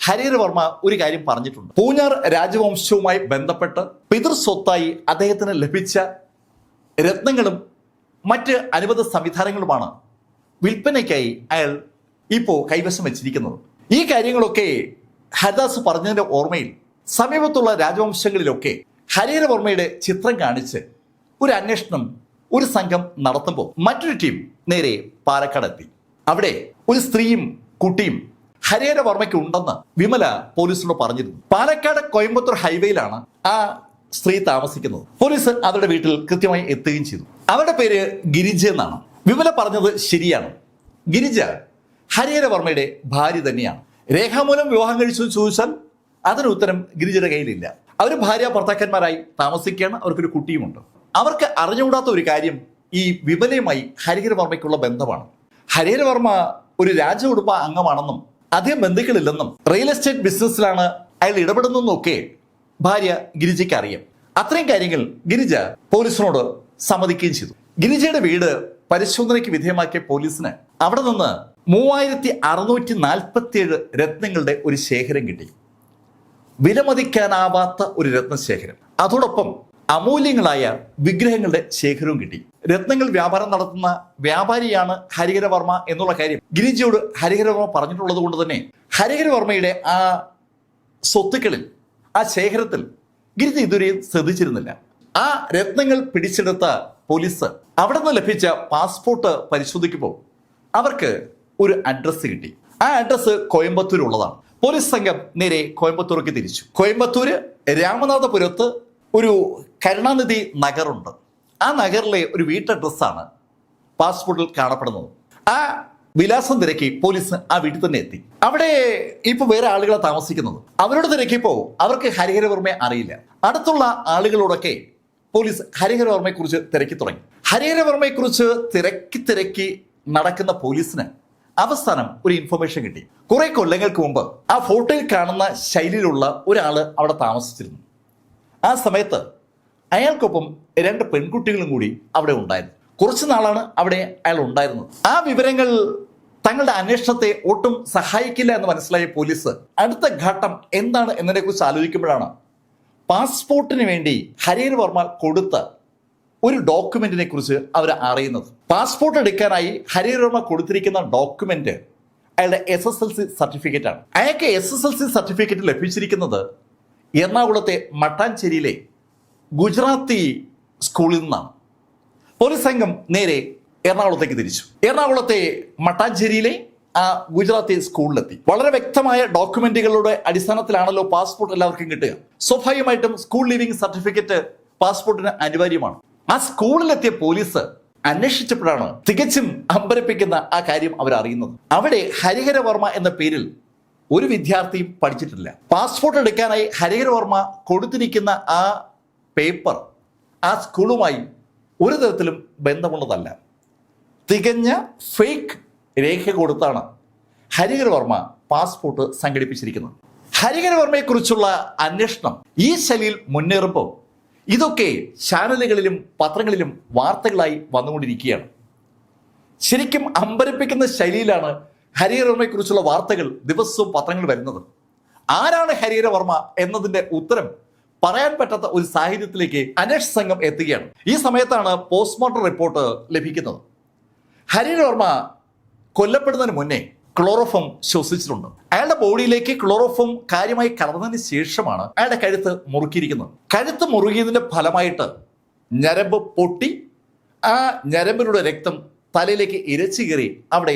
ഹരിഹര വർമ്മ ഒരു കാര്യം പറഞ്ഞിട്ടുണ്ട്. പൂഞ്ഞാർ രാജവംശവുമായി ബന്ധപ്പെട്ട് പിതൃസ്വത്തായി അദ്ദേഹത്തിന് ലഭിച്ച രത്നങ്ങളും മറ്റ് അനുബന്ധ സംവിധാനങ്ങളുമാണ് വിൽപ്പനയ്ക്കായി അയാൾ ഇപ്പോൾ കൈവശം വെച്ചിരിക്കുന്നത്. ഈ കാര്യങ്ങളൊക്കെ ഹരിദാസ് പറഞ്ഞതിന്റെ ഓർമ്മയിൽ സമീപത്തുള്ള രാജവംശങ്ങളിലൊക്കെ ഹരിഹര വർമ്മയുടെ ചിത്രം കാണിച്ച് ഒരു അന്വേഷണം ഒരു സംഘം നടത്തുമ്പോൾ മറ്റൊരു ടീം നേരെ പാലക്കാട് എത്തി. അവിടെ ഒരു സ്ത്രീയും കുട്ടിയും ഹരിഹര വർമ്മയ്ക്ക് ഉണ്ടെന്ന് വിമല പോലീസിനോട് പറഞ്ഞിരുന്നു. പാലക്കാട് കോയമ്പത്തൂർ ഹൈവേയിലാണ് ആ സ്ത്രീ താമസിക്കുന്നത്. പോലീസ് അവരുടെ വീട്ടിൽ കൃത്യമായി എത്തുകയും ചെയ്തു. അവരുടെ പേര് ഗിരിജ എന്നാണ്. വിമല പറഞ്ഞത് ശരിയാണ്. ഗിരിജ ഹരിഹരവർമ്മയുടെ ഭാര്യ തന്നെയാണ്. രേഖാമൂലം വിവാഹം കഴിച്ചു ചോദിച്ചാൽ അതിന് ഉത്തരം ഗിരിജയുടെ കയ്യിലില്ല. അവർ ഭാര്യ ഭർത്താക്കന്മാരായി താമസിക്കുകയാണ്. അവർക്കൊരു കുട്ടിയുമുണ്ട്. അവർക്ക് അറിഞ്ഞുകൂടാത്ത ഒരു കാര്യം ഈ വിമലയുമായി ഹരിഹരവർമ്മയ്ക്കുള്ള ബന്ധമാണ്. ഹരിഹരവർമ്മ ഒരു രാജകുടുംബ അംഗമാണെന്നും അധികം ബന്ധുക്കളില്ലെന്നും റിയൽ എസ്റ്റേറ്റ് ബിസിനസ്സിലാണ് അയാൾ ഇടപെടുന്നതെന്നൊക്കെ ഭാര്യ ഗിരിജയ്ക്ക് അറിയാം. അത്രയും കാര്യങ്ങൾ ഗിരിജ പോലീസിനോട് സമ്മതിക്കുകയും ചെയ്തു. ഗിരിജയുടെ വീട് പരിശോധനയ്ക്ക് വിധേയമാക്കിയ പോലീസിന് അവിടെ നിന്ന് 3647 രത്നങ്ങളുടെ ഒരു ശേഖരം കിട്ടി. വിലമതിക്കാനാവാത്ത ഒരു രത്നശേഖരം. അതോടൊപ്പം അമൂല്യങ്ങളായ വിഗ്രഹങ്ങളുടെ ശേഖരവും കിട്ടി. രത്നങ്ങൾ വ്യാപാരം നടത്തുന്ന വ്യാപാരിയാണ് ഹരിഹരവർമ്മ എന്നുള്ള കാര്യം ഗിരിജയോട് ഹരിഹരവർമ്മ പറഞ്ഞിട്ടുള്ളത് കൊണ്ട് തന്നെ ഹരിഹരവർമ്മയുടെ ആ സ്വത്തുക്കളിൽ, ആ ശേഖരത്തിൽ ഗിരിജ ഇതുവരെയും ശ്രദ്ധിച്ചിരുന്നില്ല. ആ രത്നങ്ങൾ പിടിച്ചെടുത്ത പോലീസ് അവിടെ നിന്ന് ലഭിച്ച പാസ്പോർട്ട് പരിശോധിക്കുമ്പോൾ അവർക്ക് ഒരു അഡ്രസ്സ് കിട്ടി. ആ അഡ്രസ്സ് കോയമ്പത്തൂരുള്ളതാണ്. പോലീസ് സംഘം നേരെ കോയമ്പത്തൂർക്ക് തിരിച്ചു. കോയമ്പത്തൂര് രാമനാഥപുരത്ത് ഒരു കരുണാനിധി നഗറുണ്ട്. ആ നഗറിലെ ഒരു വീട്ടഡ്രസ്സാണ് പാസ്പോർട്ടിൽ കാണപ്പെടുന്നത്. ആ വിലാസം തിരക്കി പോലീസ് ആ വീട്ടിൽ തന്നെ എത്തി. അവിടെ ഇപ്പൊ വേറെ ആളുകളെ താമസിക്കുന്നത്. അവരോട് തിരക്കിയപ്പോ അവർക്ക് ഹരിഹരവർമ്മയെ അറിയില്ല. അടുത്തുള്ള ആളുകളോടൊക്കെ പോലീസ് ഹരിഹരവർമ്മയെ കുറിച്ച് തിരക്കി തുടങ്ങി. ഹരിഹരവർമ്മയെ കുറിച്ച് തിരക്കി നടക്കുന്ന പോലീസിന് അവസാനം ഒരു ഇൻഫർമേഷൻ കിട്ടി. കുറെ കൊല്ലങ്ങൾക്ക് മുമ്പ് ആ ഫോട്ടോയിൽ കാണുന്ന ശൈലിയിലുള്ള ഒരാള് അവിടെ താമസിച്ചിരുന്നു. ആ സമയത്ത് അയാൾക്കൊപ്പം 2 പെൺകുട്ടികളും കൂടി അവിടെ ഉണ്ടായിരുന്നു. കുറച്ചു നാളാണ് അവിടെ അയാൾ ഉണ്ടായിരുന്നത്. ആ വിവരങ്ങൾ തങ്ങളുടെ അന്വേഷണത്തെ ഒട്ടും സഹായിക്കില്ല എന്ന് മനസ്സിലായ പോലീസ് അടുത്ത ഘട്ടം എന്താണ് എന്നതിനെ കുറിച്ച് ആലോചിക്കുമ്പോഴാണ് പാസ്പോർട്ടിന് വേണ്ടി ഹരിഹരവർമ്മ കൊടുത്ത ഒരു ഡോക്യുമെന്റിനെ കുറിച്ച് അവർ അറിയുന്നത്. പാസ്പോർട്ട് എടുക്കാനായി ഹരിഹരവർമ്മ കൊടുത്തിരിക്കുന്ന ഡോക്യുമെന്റ് അയാളുടെ SSLC സർട്ടിഫിക്കറ്റ് ആണ്. അയാൾക്ക് SSLC സർട്ടിഫിക്കറ്റ് ലഭിച്ചിരിക്കുന്നത് എറണാകുളത്തെ മട്ടാഞ്ചേരിയിലെ ഗുജറാത്തി സ്കൂളിൽ നിന്നാണ്. പോലീസ് സംഘം നേരെ എറണാകുളത്തേക്ക് തിരിച്ചു. എറണാകുളത്തെ മട്ടാഞ്ചേരിയിലെ ആ ഗുജറാത്തി സ്കൂളിലെത്തി. വളരെ വ്യക്തമായ ഡോക്യുമെന്റുകളുടെ അടിസ്ഥാനത്തിലാണല്ലോ പാസ്പോർട്ട് എല്ലാവർക്കും കിട്ടുക. സ്വാഭാവികമായിട്ടും സ്കൂൾ ലിവിംഗ് സർട്ടിഫിക്കറ്റ് പാസ്പോർട്ടിന് അനിവാര്യമാണ്. ആ സ്കൂളിലെത്തിയ പോലീസ് അന്വേഷിച്ചപ്പോഴാണ് തികച്ചും അമ്പരപ്പിക്കുന്ന ആ കാര്യം അവർ അറിയുന്നത്. അവിടെ ഹരിഹരവർമ്മ എന്ന പേരിൽ ഒരു വിദ്യാർത്ഥിയും പഠിച്ചിട്ടില്ല. പാസ്പോർട്ട് എടുക്കാനായി ഹരിഹരവർമ്മ കൊടുത്തിരിക്കുന്ന ആ പേപ്പർ ആ സ്കൂളുമായി ഒരു തരത്തിലും ബന്ധമുള്ളതല്ല. തികഞ്ഞ ഫേക്ക് രേഖ കൊടുത്താണ് ഹരിഹരവർമ്മ പാസ്പോർട്ട് സംഘടിപ്പിച്ചിരിക്കുന്നത്. ഹരിഹരവർമ്മയെക്കുറിച്ചുള്ള അന്വേഷണം ഈ ശൈലിയിൽ മുന്നേറുമ്പോൾ ഇതൊക്കെ ചാനലുകളിലും പത്രങ്ങളിലും വാർത്തകളായി വന്നുകൊണ്ടിരിക്കുകയാണ്. ശരിക്കും അമ്പരപ്പിക്കുന്ന ശൈലിയിലാണ് ഹരിഹരവർമ്മയെക്കുറിച്ചുള്ള വാർത്തകൾ ദിവസവും പത്രങ്ങൾ വരുന്നത്. ആരാണ് ഹരിഹരവർമ്മ എന്നതിന്റെ ഉത്തരം പറയാൻ പറ്റാത്ത ഒരു സാഹചര്യത്തിലേക്ക് അന്വേഷണ സംഘം എത്തുകയാണ്. ഈ സമയത്താണ് പോസ്റ്റ്മോർട്ടം റിപ്പോർട്ട് ലഭിക്കുന്നത്. ഹരിഹരവർമ്മ കൊല്ലപ്പെടുന്നതിന് മുന്നേ ക്ലോറോഫോം ശ്വസിച്ചിട്ടുണ്ട്. അയാളുടെ ബോഡിയിലേക്ക് ക്ലോറോഫോം കാര്യമായി കലർന്നതിന് ശേഷമാണ് അയാളുടെ കഴുത്ത് മുറുക്കിയിരിക്കുന്നത്. കഴുത്ത് മുറുകിയതിന്റെ ഫലമായിട്ട് ഞരമ്പ് പൊട്ടി ആ ഞരമ്പിലൂടെ രക്തം തലയിലേക്ക് ഇരച്ചു കയറി അവിടെ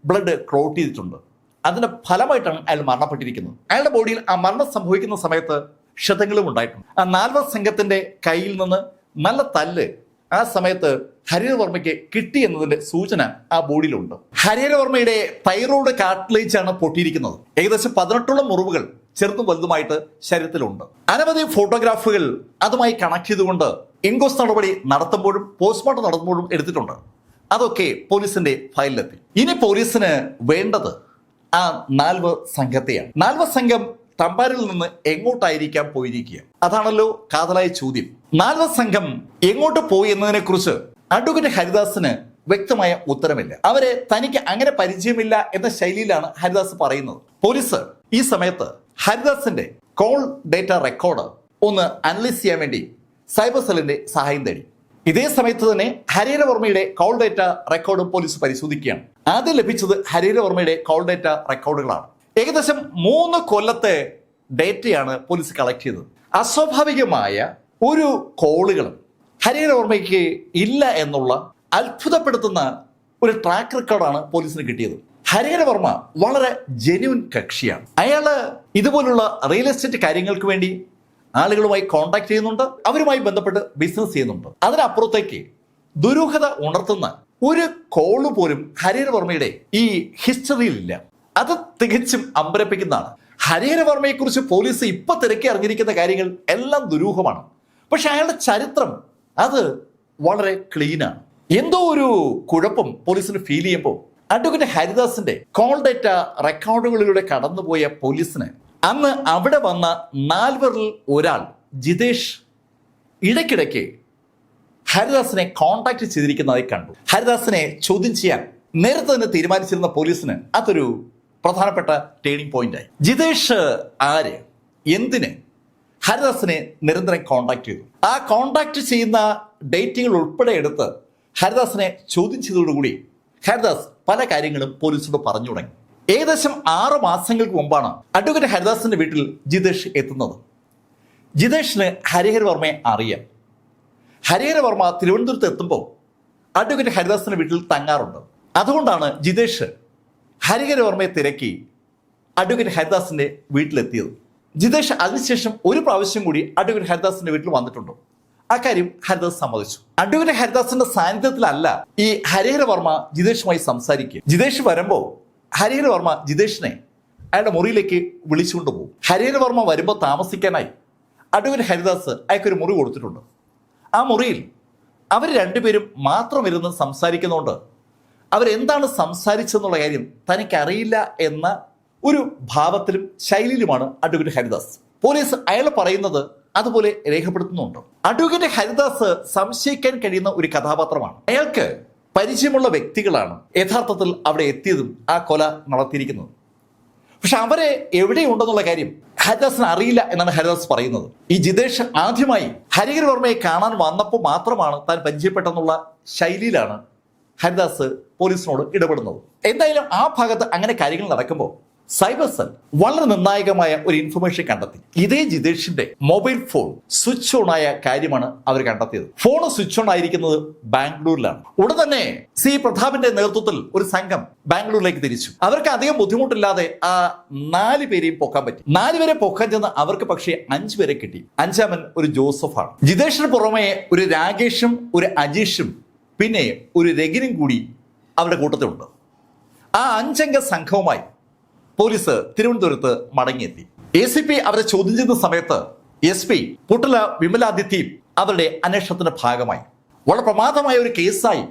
ബ്ലഡ് ക്ലോട്ട് ചെയ്തിട്ടുണ്ട്. അതിന്റെ ഫലമായിട്ടാണ് അയാൾ മരണപ്പെട്ടിരിക്കുന്നത്. അയാളുടെ ബോഡിയിൽ ആ മരണം സംഭവിക്കുന്ന സമയത്ത് ക്ഷതങ്ങളും ഉണ്ടായിട്ടുണ്ട്. ആ 4 സംഘത്തിന്റെ കയ്യിൽ നിന്ന് നല്ല തല്ല് ആ സമയത്ത് ഹരിഹരവർമ്മയ്ക്ക് കിട്ടി എന്നതിന്റെ സൂചന ആ ബോഡിയിലുണ്ട്. ഹരിഹരവർമ്മയുടെ തൈറോയ്ഡ് കാർട്ടിലേജ് ആണ് പൊട്ടിയിരിക്കുന്നത്. ഏകദേശം 18ഓളം മുറിവുകൾ ചെറുതും വലുതുമായിട്ട് ശരീരത്തിലുണ്ട്. അനവധി ഫോട്ടോഗ്രാഫുകൾ അതുമായി കണക്ട് ചെയ്തുകൊണ്ട് ഇൻക്വസ്റ്റ് നടപടി നടത്തുമ്പോഴും പോസ്റ്റ്മോർട്ടം നടത്തുമ്പോഴും എടുത്തിട്ടുണ്ട്. അതൊക്കെ പോലീസിന്റെ ഫയലിലെത്തി. ഇനി പോലീസിന് വേണ്ടത് ആ 4 സംഘത്തെയാണ്. 4 സംഘം തമ്പാരിൽ നിന്ന് എങ്ങോട്ടായിരിക്കാം പോയിരിക്കുക? അതാണല്ലോ കാതലായ ചോദ്യം. 4 സംഘം എങ്ങോട്ട് പോയി എന്നതിനെ കുറിച്ച് അഡ്വക്കേറ്റ് ഹരിദാസിന് വ്യക്തമായ ഉത്തരമില്ല. അവരെ തനിക്ക് അങ്ങനെ പരിചയമില്ല എന്ന ശൈലിയിലാണ് ഹരിദാസ് പറയുന്നത്. പോലീസ് ഈ സമയത്ത് ഹരിദാസിന്റെ കോൾ ഡേറ്റ റെക്കോർഡ് ഒന്ന് അനലൈസ് ചെയ്യാൻ വേണ്ടി സൈബർ സെല്ലിന്റെ സഹായം തേടി. ഇതേ സമയത്ത് തന്നെ ഹരിഹരവർമ്മയുടെ കോൾ ഡേറ്റ റെക്കോർഡ് പോലീസ് പരിശോധിക്കുകയാണ്. ആദ്യം ലഭിച്ചത് ഹരിഹരവർമ്മയുടെ കോൾ ഡേറ്റ റെക്കോർഡുകളാണ്. ഏകദേശം 3 കൊല്ലത്തെ ഡേറ്റയാണ് പോലീസ് കളക്ട് ചെയ്തത്. അസ്വാഭാവികമായ ഒരു കോളുകളും ഹരിഹരവർമ്മയ്ക്ക് ഇല്ല എന്നുള്ള അത്ഭുതപ്പെടുത്തുന്ന ഒരു ട്രാക്ക് റെക്കോർഡാണ് പോലീസിന് കിട്ടിയത്. ഹരിഹരവർമ്മ വളരെ ജെന്യൂൻ കക്ഷിയാണ്. അയാള് ഇതുപോലുള്ള റിയൽ എസ്റ്റേറ്റ് കാര്യങ്ങൾക്ക് വേണ്ടി ആളുകളുമായി കോണ്ടാക്ട് ചെയ്യുന്നുണ്ട്, അവരുമായി ബന്ധപ്പെട്ട് ബിസിനസ് ചെയ്യുന്നുണ്ട്. അതിനപ്പുറത്തേക്ക് ദുരൂഹത ഉണർത്തുന്ന ഒരു കോള് പോലും ഹരിഹരവർമ്മയുടെ ഈ ഹിസ്റ്ററിയിലില്ല. അത് തികച്ചും അമ്പരപ്പിക്കുന്നതാണ്. ഹരിഹരവർമ്മയെ കുറിച്ച് പോലീസ് ഇപ്പൊ തിരക്കി അറിഞ്ഞിരിക്കുന്ന കാര്യങ്ങൾ എല്ലാം ദുരൂഹമാണ്. പക്ഷെ അയാളുടെ ചരിത്രം അത് വളരെ ക്ലീനാണ്. എന്തോ ഒരു കുഴപ്പം പോലീസിന് ഫീൽ ചെയ്യുമ്പോൾ അഡ്വക്കേറ്റ് ഹരിദാസിന്റെ കോൾ ഡേറ്റ റെക്കോർഡുകളിലൂടെ കടന്നുപോയ പോലീസിന് അന്ന് അവിടെ വന്ന 4 പേരിൽ ഒരാൾ ജിതേഷ് ഇടയ്ക്കിടയ്ക്ക് ഹരിദാസിനെ കോണ്ടാക്ട് ചെയ്തിരിക്കുന്നതായി കണ്ടു. ഹരിദാസിനെ ചോദ്യം ചെയ്യാൻ നേരത്തെ തന്നെ തീരുമാനിച്ചിരുന്ന പോലീസിന് അതൊരു പ്രധാനപ്പെട്ട ടേണിംഗ് പോയിന്റായി. ജിതേഷ് ആര്, എന്തിന് ഹരിദാസിനെ നിരന്തരം കോണ്ടാക്ട് ചെയ്തു? ആ കോണ്ടാക്ട് ചെയ്യുന്ന ഡേറ്റുകൾ ഉൾപ്പെടെ എടുത്ത് ഹരിദാസിനെ ചോദ്യം ചെയ്തതോടുകൂടി ഹരിദാസ് പല കാര്യങ്ങളും പോലീസിനോട് പറഞ്ഞു തുടങ്ങി. ഏകദേശം 6 മാസങ്ങൾക്ക് മുമ്പാണ് അഡ്വക്കേറ്റ് ഹരിദാസിന്റെ വീട്ടിൽ ജിതേഷ് എത്തുന്നത്. ജിതേഷിന് ഹരിഹരവർമ്മയെ അറിയാം. ഹരിഹരവർമ്മ തിരുവനന്തപുരത്ത് എത്തുമ്പോൾ അഡ്വക്കേറ്റ് ഹരിദാസിന്റെ വീട്ടിൽ തങ്ങാറുണ്ട്. അതുകൊണ്ടാണ് ജിതേഷ് ഹരിഹരവർമ്മയെ തിരക്കി അഡ്വക്കേറ്റ് ഹരിദാസിന്റെ വീട്ടിലെത്തിയത്. ജിതേഷ് അതിനുശേഷം ഒരു പ്രാവശ്യം കൂടി അഡ്വക്കേറ്റ് ഹരിദാസിന്റെ വീട്ടിൽ വന്നിട്ടുണ്ട്. അക്കാര്യം ഹരിദാസ് സമ്മതിച്ചു. അഡ്വക്കേറ്റ് ഹരിദാസിന്റെ സാന്നിധ്യത്തിലല്ല ഈ ഹരിഹരവർമ്മ ജിതേഷുമായി സംസാരിക്കുക. ജിതേഷ് വരുമ്പോൾ ഹരിഹരവർമ്മ ജിതേഷിനെ അയാളുടെ മുറിയിലേക്ക് വിളിച്ചുകൊണ്ടുപോകും. ഹരിഹരവർമ്മ വരുമ്പോൾ താമസിക്കാനായി അഡ്വക്കേറ്റ് ഹരിദാസ് അയാൾക്കൊരു മുറി കൊടുത്തിട്ടുണ്ട്. ആ മുറിയിൽ അവർ രണ്ടുപേരും മാത്രം ഇരുന്ന് സംസാരിക്കുന്നതുകൊണ്ട് അവരെന്താണ് സംസാരിച്ചെന്നുള്ള കാര്യം തനിക്കറിയില്ല എന്ന ഒരു ഭാവത്തിലും ശൈലിയിലുമാണ് അഡ്വക്കേറ്റ് ഹരിദാസ്. പോലീസ് അയാൾ പറയുന്നത് അതുപോലെ രേഖപ്പെടുത്തുന്നുണ്ട്. അഡ്വക്കേറ്റ് ഹരിദാസ് സംശയിക്കാൻ കഴിയുന്ന ഒരു കഥാപാത്രമാണ്. അയാൾക്ക് പരിചയമുള്ള വ്യക്തികളാണ് യഥാർത്ഥത്തിൽ അവിടെ എത്തിയതും ആ കൊല നടത്തിയിരിക്കുന്നത്. പക്ഷെ അവരെ എവിടെയുണ്ടെന്നുള്ള കാര്യം ഹരിദാസിന് അറിയില്ല എന്നാണ് ഹരിദാസ് പറയുന്നത്. ഈ ജിതേഷ് ആദ്യമായി ഹരിഹരവർമ്മയെ കാണാൻ വന്നപ്പോൾ മാത്രമാണ് താൻ പരിചയപ്പെട്ടെന്നുള്ള ശൈലിയിലാണ് ഹരിദാസ് പോലീസിനോട് ഇടപെടുന്നത്. എന്തായാലും ആ ഭാഗത്ത് അങ്ങനെ കാര്യങ്ങൾ നടക്കുമ്പോൾ സൈബർ സെൽ വളരെ നിർണായകമായ ഒരു ഇൻഫർമേഷൻ കണ്ടെത്തി. ഇതേ ജിതേഷിന്റെ മൊബൈൽ ഫോൺ സ്വിച്ച് ഓൺ ആയ കാര്യമാണ് അവർ കണ്ടെത്തിയത്. ഫോൺ സ്വിച്ച് ഓൺ ആയിരിക്കുന്നത് ബാംഗ്ലൂരിലാണ്. ഉടൻ തന്നെ സി പ്രതാപിന്റെ നേതൃത്വത്തിൽ ഒരു സംഘം ബാംഗ്ലൂരിലേക്ക് തിരിച്ചു. അവർക്ക് അധികം ബുദ്ധിമുട്ടില്ലാതെ ആ 4 പേരെയും പൊക്കാൻ പറ്റി. 4 പേരെ പൊക്കാൻ ചെന്ന് അവർക്ക് പക്ഷേ 5 പേരെ കിട്ടി. 5ാമൻ ഒരു ജോസഫാണ്. ജിതേഷിന് പുറമെ ഒരു രാകേഷും ഒരു അജീഷും പിന്നെ ഒരു രഗിനും കൂടി അവരുടെ കൂട്ടത്തിലുണ്ട്. ആ 5 അംഗ സംഘവുമായി പോലീസ് തിരുവനന്തപുരത്ത് മടങ്ങിയെത്തി. ACP അവരെ ചോദ്യം ചെയ്യുന്ന സമയത്ത് SP പുട്ടല വിമലാദിത്യയും അവരുടെ അന്വേഷണത്തിന്റെ ഭാഗമായി. വളരെ പ്രമാദമായ ഒരു കേസായി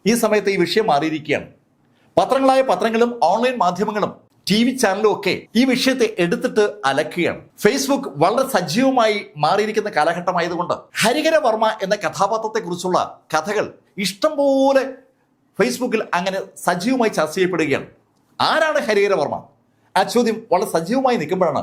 ഈ സമയത്ത് ഈ വിഷയം മാറിയിരിക്കുകയാണ്. പത്രങ്ങളായ പത്രങ്ങളും ഓൺലൈൻ മാധ്യമങ്ങളും TV ചാനലും ഒക്കെ ഈ വിഷയത്തെ എടുത്തിട്ട് അലക്കുകയാണ്. ഫേസ്ബുക്ക് വളരെ സജീവമായി മാറിയിരിക്കുന്ന കാലഘട്ടമായതുകൊണ്ട് ഹരിഹരവർമ്മ എന്ന കഥാപാത്രത്തെ കുറിച്ചുള്ള കഥകൾ ഇഷ്ടംപോലെ ഫേസ്ബുക്കിൽ അങ്ങനെ സജീവമായി ചർച്ച ചെയ്യപ്പെടുകയാണ്. ആരാണ് ഹരിഹരവർമ്മ? ആ ചോദ്യം വളരെ സജീവമായി നിൽക്കുമ്പോഴാണ്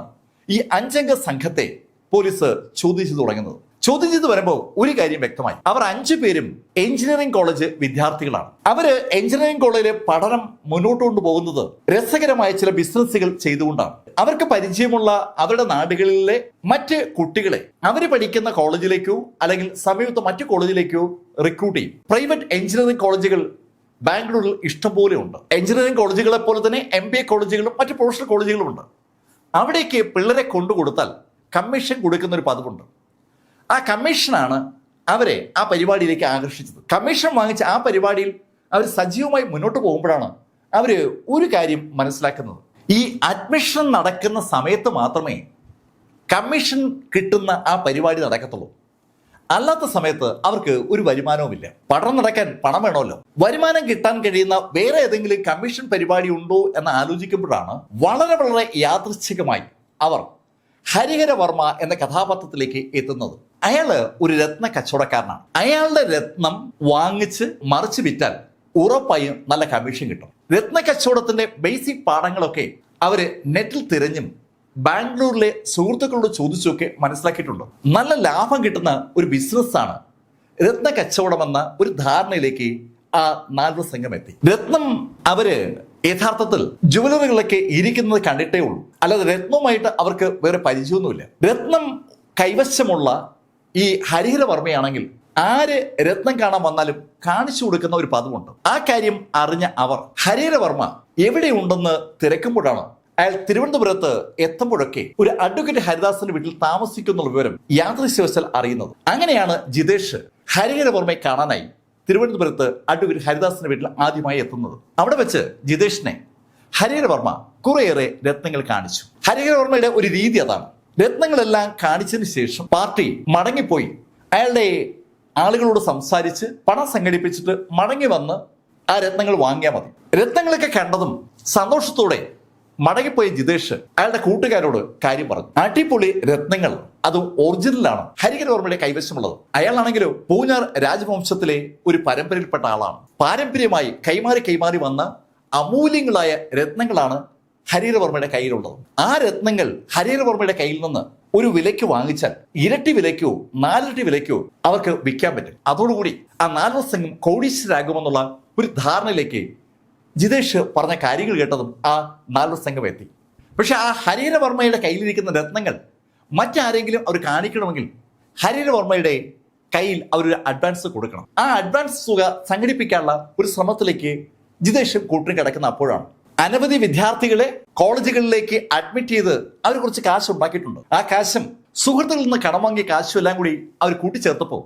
ഈ 5 അംഗ സംഘത്തെ പോലീസ് ചോദ്യം ചെയ്തു തുടങ്ങുന്നത്. ചോദ്യം ചെയ്ത് വരുമ്പോൾ ഒരു കാര്യം വ്യക്തമായി. അവർ 5 പേരും എഞ്ചിനീയറിംഗ് കോളേജ് വിദ്യാർത്ഥികളാണ്. അവര് എഞ്ചിനീയറിംഗ് കോളേജിലെ പഠനം മുന്നോട്ട് കൊണ്ടുപോകുന്നത് രസകരമായ ചില ബിസിനസ്സുകൾ ചെയ്തുകൊണ്ടാണ്. അവർക്ക് പരിചയമുള്ള അവരുടെ നാടുകളിലെ മറ്റ് കുട്ടികളെ അവര് പഠിക്കുന്ന കോളേജിലേക്കോ അല്ലെങ്കിൽ സമീപത്ത് മറ്റു കോളേജിലേക്കോ റിക്രൂട്ട് ചെയ്യും. പ്രൈവറ്റ് എഞ്ചിനീയറിംഗ് കോളേജുകൾ ബാംഗ്ലൂരിൽ ഇഷ്ടംപോലെ ഉണ്ട്. എഞ്ചിനീയറിംഗ് കോളേജുകളെ പോലെ തന്നെ MBA കോളേജുകളും മറ്റ് പ്രൊഫഷണൽ കോളേജുകളും ഉണ്ട്. അവിടേക്ക് പിള്ളേരെ കൊണ്ടുകൊടുത്താൽ കമ്മീഷൻ കൊടുക്കുന്ന ഒരു പതിവുണ്ട്. ആ കമ്മീഷനാണ് അവരെ ആ പരിപാടിയിലേക്ക് ആകർഷിച്ചത്. കമ്മീഷൻ വാങ്ങിച്ച ആ പരിപാടിയിൽ അവർ സജീവമായി മുന്നോട്ട് പോകുമ്പോഴാണ് അവർ ഒരു കാര്യം മനസ്സിലാക്കുന്നത്. ഈ അഡ്മിഷൻ നടക്കുന്ന സമയത്ത് മാത്രമേ കമ്മീഷൻ കിട്ടുന്ന ആ പരിപാടി നടക്കത്തുള്ളൂ. അല്ലാത്ത സമയത്ത് അവർക്ക് ഒരു വരുമാനവുമില്ല. പഠനം നടക്കാൻ പണം വേണമല്ലോ. വരുമാനം കിട്ടാൻ കഴിയുന്ന വേറെ ഏതെങ്കിലും കമ്മീഷൻ പരിപാടി ഉണ്ടോ എന്ന് ആലോചിക്കുമ്പോഴാണ് വളരെ വളരെ യാദൃച്ഛികമായി അവർ ഹരിഹരവർമ്മ എന്ന കഥാപാത്രത്തിലേക്ക് എത്തുന്നത്. അയാള് ഒരു രത്ന കച്ചവടക്കാരനാണ്. അയാളുടെ രത്നം വാങ്ങിച്ച് മറിച്ച് വിറ്റാൽ ഉറപ്പായും നല്ല കമ്മീഷൻ കിട്ടും. രത്ന കച്ചവടത്തിന്റെ ബേസിക് പാഠങ്ങളൊക്കെ അവര് നെറ്റിൽ തിരഞ്ഞും ബാംഗ്ലൂരിലെ സുഹൃത്തുക്കളോട് ചോദിച്ചൊക്കെ മനസ്സിലാക്കിയിട്ടുണ്ട്. നല്ല ലാഭം കിട്ടുന്ന ഒരു ബിസിനസ്സാണ് രത്ന കച്ചവടം എന്ന ഒരു ധാരണയിലേക്ക് ആ 4 സംഘം എത്തി. രത്നം അവര് യഥാർത്ഥത്തിൽ ജുവലറികളൊക്കെ ഇരിക്കുന്നത് കണ്ടിട്ടേ ഉള്ളൂ. അല്ലാതെ രത്നവുമായിട്ട് അവർക്ക് വേറെ പരിചയമൊന്നുമില്ല. രത്നം കൈവശമുള്ള ഈ ഹരിഹരവർമ്മയാണെങ്കിൽ ആര് രത്നം കാണാൻ വന്നാലും കാണിച്ചു കൊടുക്കുന്ന ഒരു പതിവുണ്ട്. ആ കാര്യം അറിഞ്ഞ അവർ ഹരിഹരവർമ്മ എവിടെയുണ്ടെന്ന് തിരക്കുമ്പോഴാണ് അയാൾ തിരുവനന്തപുരത്ത് എത്തുമ്പോഴൊക്കെ ഒരു അഡ്വക്കേറ്റ് ഹരിദാസിന്റെ വീട്ടിൽ താമസിക്കുന്നുള്ള വിവരം യാദൃശ്യവശാൽ അറിയുന്നത്. അങ്ങനെയാണ് ജിതേഷ് ഹരിഹരവർമ്മയെ കാണാനായി തിരുവനന്തപുരത്ത് അഡ്വക്കേറ്റ് ഹരിദാസിന്റെ വീട്ടിൽ ആദ്യമായി എത്തുന്നത്. അവിടെ വെച്ച് ജിതേഷിനെ ഹരിഹരവർമ്മ കുറേയേറെ രത്നങ്ങൾ കാണിച്ചു. ഹരിഹരവർമ്മയുടെ ഒരു രീതി അതാണ്. രത്നങ്ങളെല്ലാം കാണിച്ചതിന് ശേഷം പാർട്ടി മടങ്ങിപ്പോയി അയാളുടെ ആളുകളോട് സംസാരിച്ച് പണം സംഘടിപ്പിച്ചിട്ട് മടങ്ങി വന്ന് ആ രത്നങ്ങൾ വാങ്ങിയാൽ മതി. രത്നങ്ങളൊക്കെ കണ്ടതും സന്തോഷത്തോടെ മടങ്ങിപ്പോയ ജിതേഷ് അയാളുടെ കൂട്ടുകാരോട് കാര്യം പറഞ്ഞു. അടിപൊളി രത്നങ്ങൾ, അതും ഒറിജിനലാണ് ഹരിഹരവർമ്മയുടെ കൈവശമുള്ളത്. അയാളാണെങ്കിലോ പൂഞ്ഞാർ രാജവംശത്തിലെ ഒരു പരമ്പരയിൽപ്പെട്ട ആളാണ്. പാരമ്പര്യമായി കൈമാറി വന്ന അമൂല്യങ്ങളായ രത്നങ്ങളാണ് ഹരിഹരവർമ്മയുടെ കയ്യിലുള്ളത്. ആ രത്നങ്ങൾ ഹരിഹരവർമ്മയുടെ കയ്യിൽ നിന്ന് ഒരു വിലയ്ക്ക് വാങ്ങിച്ചാൽ ഇരട്ടി വിലയ്ക്കോ 4 ഇരട്ടി വിലയ്ക്കോ അവർക്ക് വിൽക്കാൻ പറ്റും. അതോടുകൂടി ആ 4 സംഘം കോടീശ്വരാകുമെന്നുള്ള ഒരു ധാരണയിലേക്ക് ജിതേഷ് പറഞ്ഞ കാര്യങ്ങൾ കേട്ടതും ആ 4 സംഘം എത്തി. പക്ഷെ ആ ഹരിഹരവർമ്മയുടെ കയ്യിലിരിക്കുന്ന രത്നങ്ങൾ മറ്റാരെങ്കിലും അവർ കാണിക്കണമെങ്കിൽ ഹരിഹരവർമ്മയുടെ കയ്യിൽ അവരൊരു അഡ്വാൻസ് കൊടുക്കണം. ആ അഡ്വാൻസ് തുക സംഘടിപ്പിക്കാനുള്ള ഒരു ശ്രമത്തിലേക്ക് ജിതേഷും കൂട്ടിന് കിടക്കുന്ന അപ്പോഴാണ് അനവധി വിദ്യാർത്ഥികളെ കോളേജുകളിലേക്ക് അഡ്മിറ്റ് ചെയ്ത് അവർ കുറച്ച് കാശ് ഉണ്ടാക്കിയിട്ടുണ്ട്. ആ കാശും സുഹൃത്തുക്കളിൽ നിന്ന് കടം വാങ്ങിയ കാശും എല്ലാം കൂടി അവർ കൂട്ടിച്ചേർത്തപ്പോൾ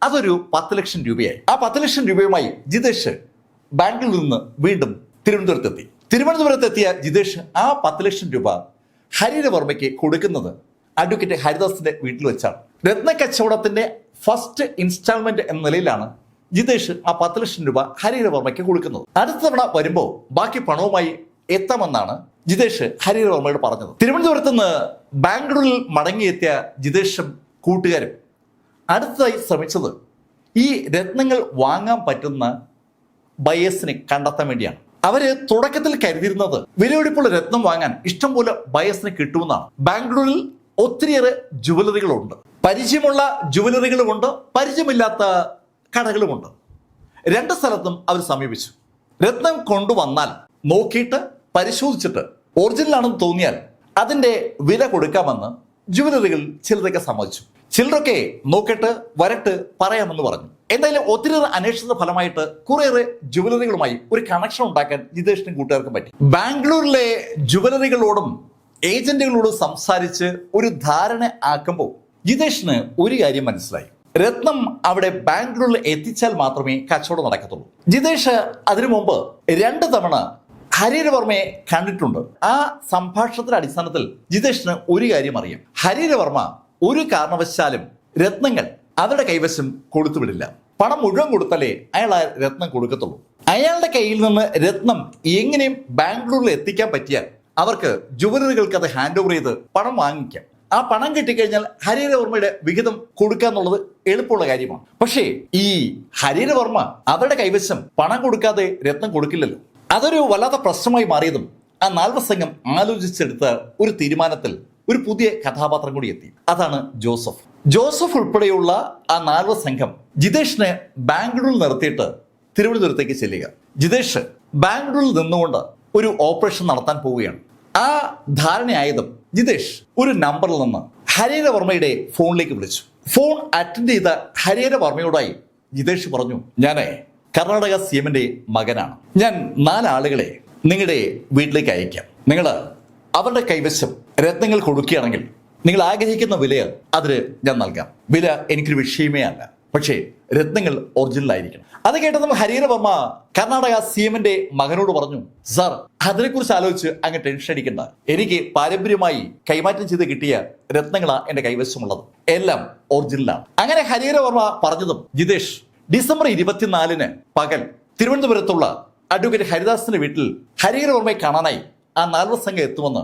അതൊരു 10 ലക്ഷം രൂപയായി. ആ 10 ലക്ഷം രൂപയുമായി ജിതേഷ് ബാംഗ്ലൂരിൽ നിന്ന് വീണ്ടും തിരുവനന്തപുരത്തെത്തി. തിരുവനന്തപുരത്തെത്തിയ ജിതേഷ് ആ 10 ലക്ഷം രൂപ ഹരിഹരവർമ്മയ്ക്ക് കൊടുക്കുന്നത് അഡ്വക്കേറ്റ് ഹരിദാസിന്റെ വീട്ടിൽ വെച്ചാണ്. രത്നക്കച്ചവടത്തിന്റെ ഫസ്റ്റ് ഇൻസ്റ്റാൾമെന്റ് എന്ന നിലയിലാണ് ജിതേഷ് ആ 10 ലക്ഷം രൂപ ഹരിഹരവർമ്മയ്ക്ക് കൊടുക്കുന്നത്. അടുത്ത തവണ വരുമ്പോൾ ബാക്കി പണവുമായി എത്താമെന്നാണ് ജിതേഷ് ഹരിഹരവർമ്മയോട് പറഞ്ഞത്. തിരുവനന്തപുരത്ത് നിന്ന് ബാംഗ്ലൂരിൽ മടങ്ങിയെത്തിയ ജിതേഷും കൂട്ടുകാരും അടുത്തതായി ശ്രമിച്ചത് ഈ രത്നങ്ങൾ വാങ്ങാൻ പറ്റുന്ന ബയേഴ്സിനെ കണ്ടെത്താൻ വേണ്ടിയാണ്. അവര് തുടക്കത്തിൽ കരുതിയിരുന്നത് വിലപിടിപ്പുള്ള രത്നം വാങ്ങാൻ ഇഷ്ടംപോലെ ബയേഴ്സിനെ കിട്ടുമെന്നാണ്. ബാംഗ്ലൂരിൽ ഒത്തിരിയേറെ ജുവലറികളുണ്ട്. പരിചയമുള്ള ജുവലറികളുമുണ്ട്, പരിചയമില്ലാത്ത കടകളുമുണ്ട്. 2 സ്ഥലത്തും അവർ സമീപിച്ചു. രത്നം കൊണ്ടുവന്നാൽ നോക്കിയിട്ട് പരിശോധിച്ചിട്ട് ഒറിജിനലാണെന്ന് തോന്നിയാൽ അതിന്റെ വില കൊടുക്കാമെന്ന് ജുവലറികൾ ചിലരൊക്കെ സമ്മതിച്ചു. ചിലരൊക്കെ നോക്കിയിട്ട് വരട്ട് പറയാമെന്ന് പറഞ്ഞു. എന്തായാലും ഒത്തിരിയേറെ അന്വേഷണത്തിന്റെ ഫലമായിട്ട് കുറേയേറെ ജുവലറികളുമായി ഒരു കണക്ഷൻ ഉണ്ടാക്കാൻ ജിതേഷിനും കൂട്ടുകാർക്കും പറ്റി. ബാംഗ്ലൂരിലെ ജുവലറികളോടും ഏജന്റുകളോടും സംസാരിച്ച് ഒരു ധാരണ ആക്കുമ്പോൾ ജിതേഷിന് ഒരു കാര്യം മനസ്സിലായി. രത്നം അവിടെ ബാംഗ്ലൂരിൽ എത്തിച്ചാൽ മാത്രമേ കച്ചവടം നടക്കത്തുള്ളൂ. ജിതേഷ് അതിനു മുമ്പ് 2 തവണ ഹരിഹരവർമ്മയെ കണ്ടിട്ടുണ്ട്. ആ സംഭാഷണത്തിന്റെ അടിസ്ഥാനത്തിൽ ജിതേഷിന് ഒരു കാര്യം അറിയാം. ഹരിഹരവർമ്മ ഒരു കാരണവശാലും രത്നങ്ങൾ അവരുടെ കൈവശം കൊടുത്തുവിടില്ല. പണം മുഴുവൻ കൊടുത്താലേ അയാൾ ആ രത്നം കൊടുക്കത്തുള്ളൂ. അയാളുടെ കയ്യിൽ നിന്ന് രത്നം എങ്ങനെയും ബാംഗ്ലൂരിൽ എത്തിക്കാൻ പറ്റിയാൽ അവർക്ക് ജുവലറികൾക്ക് അത് ഹാൻഡ് ഓവർ ചെയ്ത് പണം വാങ്ങിക്കാം. ആ പണം കിട്ടിക്കഴിഞ്ഞാൽ ഹരിഹരവർമ്മയുടെ വിഹിതം കൊടുക്കുക എന്നുള്ളത് എളുപ്പമുള്ള കാര്യമാണ്. പക്ഷേ ഈ ഹരിഹരവർമ്മ അവരുടെ കൈവശം പണം കൊടുക്കാതെ രത്നം കൊടുക്കില്ലല്ലോ. അതൊരു വല്ലാത്ത പ്രശ്നമായി മാറിയതും ആ 4 സംഘം ആലോചിച്ചെടുത്ത ഒരു തീരുമാനത്തിൽ ഒരു പുതിയ കഥാപാത്രം കൂടി എത്തി. അതാണ് ജോസഫ്. ജോസഫ് ഉൾപ്പെടെയുള്ള ആ 4 സംഘം ജിതേഷിനെ ബാംഗ്ലൂരിൽ നിർത്തിയിട്ട് തിരുവനന്തപുരത്തേക്ക് ചെല്ലുക. ജിതേഷ് ബാംഗ്ലൂരിൽ നിന്നുകൊണ്ട് ഒരു ഓപ്പറേഷൻ നടത്താൻ പോവുകയാണ്. ആ ധാരണയായതും ജിതേഷ് ഒരു നമ്പറിൽ നിന്ന് ഹരിഹരവർമ്മയുടെ ഫോണിലേക്ക് വിളിച്ചു. ഫോൺ അറ്റൻഡ് ചെയ്ത ഹരിഹരവർമ്മയോടായി ജിതേഷ് പറഞ്ഞു, ഞാനേ കർണാടക CM-ന്റെ മകനാണ്. ഞാൻ 4 ആളുകളെ നിങ്ങളുടെ വീട്ടിലേക്ക് അയക്കാം. നിങ്ങൾ അവരുടെ കൈവശം രത്നങ്ങൾ കൊടുക്കുകയാണെങ്കിൽ നിങ്ങൾ ആഗ്രഹിക്കുന്ന വില അതിന് ഞാൻ നൽകാം. വില എനിക്കൊരു വിഷയമേ അല്ല, പക്ഷേ രത്നങ്ങൾ ഒറിജിനൽ ആയിരിക്കണം. അത് കേട്ടതും ഹരിഹരവർമ്മ കർണാടക CM-ന്റെ മകനോട് പറഞ്ഞു, സാർ അതിനെക്കുറിച്ച് ആലോചിച്ച് അങ്ങ് ടെൻഷൻ അടിക്കണ്ട. എനിക്ക് പാരമ്പര്യമായി കൈമാറ്റം ചെയ്ത് കിട്ടിയ രത്നങ്ങളാണ് എന്റെ കൈവശമുള്ളത്, എല്ലാം ഒറിജിനലാണ്. അങ്ങനെ ഹരിഹരവർമ്മ പറഞ്ഞതും ജിതേഷ് ഡിസംബർ 24-ന് പകൽ തിരുവനന്തപുരത്തുള്ള അഡ്വക്കേറ്റ് ഹരിദാസിന്റെ വീട്ടിൽ ഹരിഹരവർമ്മയെ കാണാനായി ആ 4 സംഘം എത്തുമെന്ന്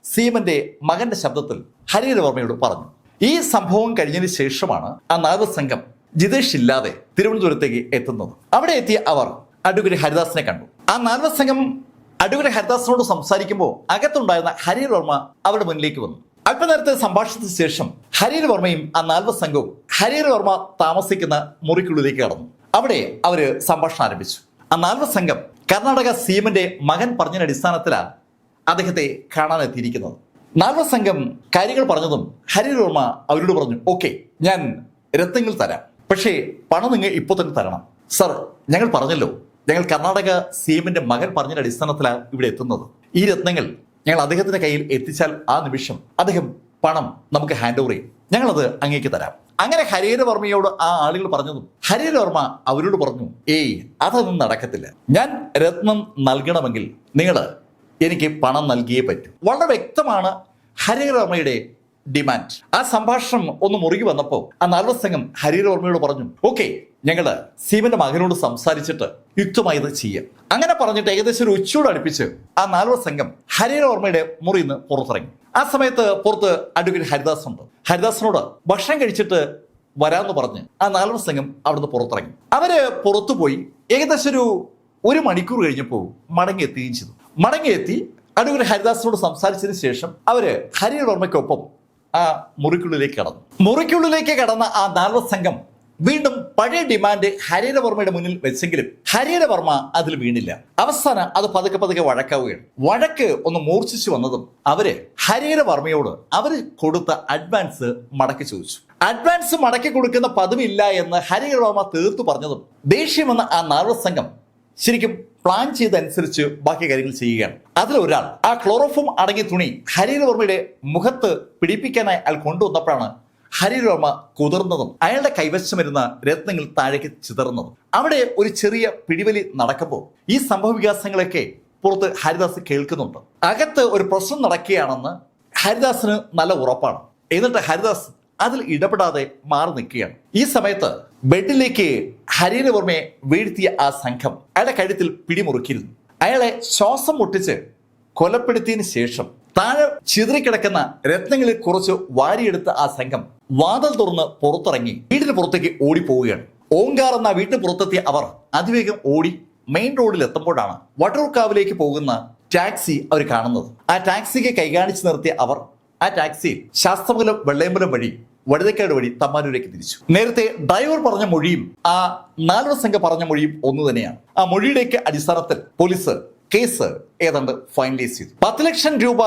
CM-ന്റെ മകന്റെ ശബ്ദത്തിൽ ഹരിഹരവർമ്മയോട് പറഞ്ഞു. ഈ സംഭവം കഴിഞ്ഞതിന് ശേഷമാണ് ആ 4 സംഘം ജിതേഷ് ഇല്ലാതെ തിരുവനന്തപുരത്തേക്ക് എത്തുന്നത്. അവിടെ എത്തിയ അവർ അഡ്വക്കേറ്റ് ഹരിദാസിനെ കണ്ടു. ആ 4 സംഘം അഡ്വക്കേറ്റ് ഹരിദാസിനോട് സംസാരിക്കുമ്പോൾ അകത്തുണ്ടായിരുന്ന ഹരിഹരവർമ്മ അവരുടെ മുന്നിലേക്ക് വന്നു. അല്പനേരത്തെ സംഭാഷണത്തിന് ശേഷം ഹരിഹരവർമ്മയും ആ 4 സംഘവും ഹരിഹരവർമ്മ താമസിക്കുന്ന മുറിക്കുള്ളിലേക്ക് കടന്നു. അവിടെ അവര് സംഭാഷണം ആരംഭിച്ചു. ആ 4 സംഘം കർണാടക CM-ന്റെ മകൻ പറഞ്ഞതിന്റെ അടിസ്ഥാനത്തിലാണ് അദ്ദേഹത്തെ കാണാനെത്തിയിരിക്കുന്നത്. 4 സംഘം കാര്യങ്ങൾ പറഞ്ഞതും ഹരിഹരവർമ്മ അവരോട് പറഞ്ഞു, ഓക്കെ, ഞാൻ രത്നങ്ങൾ തരാം, പക്ഷേ പണം നിങ്ങൾ ഇപ്പോൾ തന്നെ തരണം. സർ, ഞങ്ങൾ പറഞ്ഞല്ലോ, ഞങ്ങൾ കർണാടക CM-ന്റെ മകൻ പറഞ്ഞതിന്റെ അടിസ്ഥാനത്തിലാണ് ഇവിടെ എത്തുന്നത്. ഈ രത്നങ്ങൾ ഞങ്ങൾ അദ്ദേഹത്തിന്റെ കയ്യിൽ എത്തിച്ചാൽ ആ നിമിഷം അദ്ദേഹം പണം നമുക്ക് ഹാൻഡ് ഓവർ ചെയ്യും, ഞങ്ങളത് അങ്ങേക്ക് തരാം. അങ്ങനെ ഹരിഹരവർമ്മയോട് ആ ആളുകൾ പറഞ്ഞതും ഹരിഹരവർമ്മ അവരോട് പറഞ്ഞു, ഏയ് അതൊന്നും നടക്കത്തില്ല, ഞാൻ രത്നം നൽകണമെങ്കിൽ നിങ്ങൾ എനിക്ക് പണം നൽകിയേ പറ്റൂ. വളരെ വ്യക്തമാണ് ഹരിഹരവർമ്മയുടെ ഡിമാൻഡ്. ആ സംഭാഷണം ഒന്ന് മുറുകി വന്നപ്പോൾ ആ നാൽവർ സംഘം ഹരിഹരവർമ്മയോട് പറഞ്ഞു, ഓക്കെ, ഞങ്ങള് സീമന്റെ മകനോട് സംസാരിച്ചിട്ട് യുക്തമായി ഇത് ചെയ്യാം. അങ്ങനെ പറഞ്ഞിട്ട് ഏകദേശം ഒരു ഉച്ചയോട് അടുപ്പിച്ച് ആ നാൽവർ സംഘം ഹരിഹരവർമ്മയുടെ മുറിയിൽ നിന്ന് പുറത്തിറങ്ങി. ആ സമയത്ത് പുറത്ത് അഡ്വക്കേറ്റ് ഹരിദാസ് ഉണ്ട്. ഹരിദാസിനോട് ഭക്ഷണം കഴിച്ചിട്ട് വരാമെന്ന് പറഞ്ഞ് ആ നാൽവർ സംഘം അവിടുന്ന് പുറത്തിറങ്ങി. അവര് പുറത്തു പോയി ഏകദേശം ഒരു മണിക്കൂർ കഴിഞ്ഞപ്പോൾ മടങ്ങിയെത്തുകയും ചെയ്തു. മടങ്ങിയെത്തി അഡ്വക്കേറ്റ് ഹരിദാസിനോട് സംസാരിച്ചതിന് ശേഷം അവര് ഹരിഹരവർമ്മയ്ക്കൊപ്പം ആ മുറിക്കുള്ളിലേക്ക് കടന്ന ആ നാൽവർ സംഘം വീണ്ടും പഴയ ഡിമാൻഡ് ഹരിഹരവർമ്മയുടെ മുന്നിൽ വെച്ചെങ്കിലും ഹരിഹരവർമ്മ അതിൽ വീണില്ല. അവസാനം അത് പതുക്കെ വഴക്കാവുകയാണ്. വഴക്ക് ഒന്ന് മൂർച്ഛിച്ചു വന്നതും അവര് ഹരിഹരവർമ്മയോട് അവര് കൊടുത്ത അഡ്വാൻസ് മടക്കി ചോദിച്ചു. അഡ്വാൻസ് മടക്കി കൊടുക്കുന്ന പതിവില്ല എന്ന് ഹരിഹരവർമ്മ തീർത്തു പറഞ്ഞതും ദേഷ്യം വന്ന ആ നാൽവർ സംഘം ശരിക്കും പ്ലാൻ ചെയ്തനുസരിച്ച് ബാക്കി കാര്യങ്ങൾ ചെയ്യുകയാണ്. അതിലൊരാൾ ആ ക്ലോറോഫോം അടങ്ങിയ തുണി ഹരിഹരവർമ്മയുടെ മുഖത്ത് പിടിപ്പിക്കാനായി അയാൾ കൊണ്ടുവന്നപ്പോഴാണ് ഹരിഹരവർമ്മ കുതിർന്നതും അയാളുടെ കൈവശം വരുന്ന രത്നങ്ങൾ താഴേക്ക് ചിതറുന്നതും. അവിടെ ഒരു ചെറിയ പിടിവലി നടക്കുമ്പോൾ ഈ സംഭവ വികാസങ്ങളൊക്കെ പുറത്ത് ഹരിദാസ് കേൾക്കുന്നുണ്ട്. അകത്ത് ഒരു പ്രശ്നം നടക്കുകയാണെന്ന് ഹരിദാസിന് നല്ല ഉറപ്പാണ്. എന്നിട്ട് ഹരിദാസ് അതിൽ ഇടപെടാതെ മാറി നിൽക്കുകയാണ്. ഈ സമയത്ത് ബെഡിലേക്ക് ഹരിഹരവർമ്മയെ വീഴ്ത്തിയ ആ സംഘം അയാളുടെ കഴുത്തിൽ പിടിമുറുക്കിയിരുന്നു. അയാളെ ശ്വാസം മുട്ടിച്ച് കൊലപ്പെടുത്തിയതിന് ശേഷം താഴെ ചിതറിക്കിടക്കുന്ന രത്നങ്ങളിൽ കുറച്ച് വാരിയെടുത്ത ആ സംഘം വാതിൽ തുറന്ന് പുറത്തിറങ്ങി വീടിന് പുറത്തേക്ക് ഓടിപ്പോവുകയാണ്. ഓങ്കാർ എന്ന വീട്ടിന് പുറത്തെത്തിയ അവർ അതിവേഗം ഓടി മെയിൻ റോഡിൽ എത്തുമ്പോഴാണ് വട്ടൂർക്കാവിലേക്ക് പോകുന്ന ടാക്സി അവർ കാണുന്നത്. ആ ടാക്സിക്ക് കൈകാണിച്ച് നിർത്തിയ അവർ ആ ടാക്സിയിൽ ശാസ്തമംഗലം വെള്ളയമ്പലം വഴി വഴുതക്കാട് വഴി തമ്മാനൂരേക്ക് തിരിച്ചു. നേരത്തെ ഡ്രൈവർ പറഞ്ഞ മൊഴിയും ആ നാൽവർ സംഘം പറഞ്ഞ മൊഴിയും ഒന്നു തന്നെയാണ്. ആ മൊഴിയുടെയൊക്കെ അടിസ്ഥാനത്തിൽ പോലീസ് കേസ് ഏതാണ്ട് ഫൈനലൈസ് ചെയ്തു. 10 ലക്ഷം രൂപ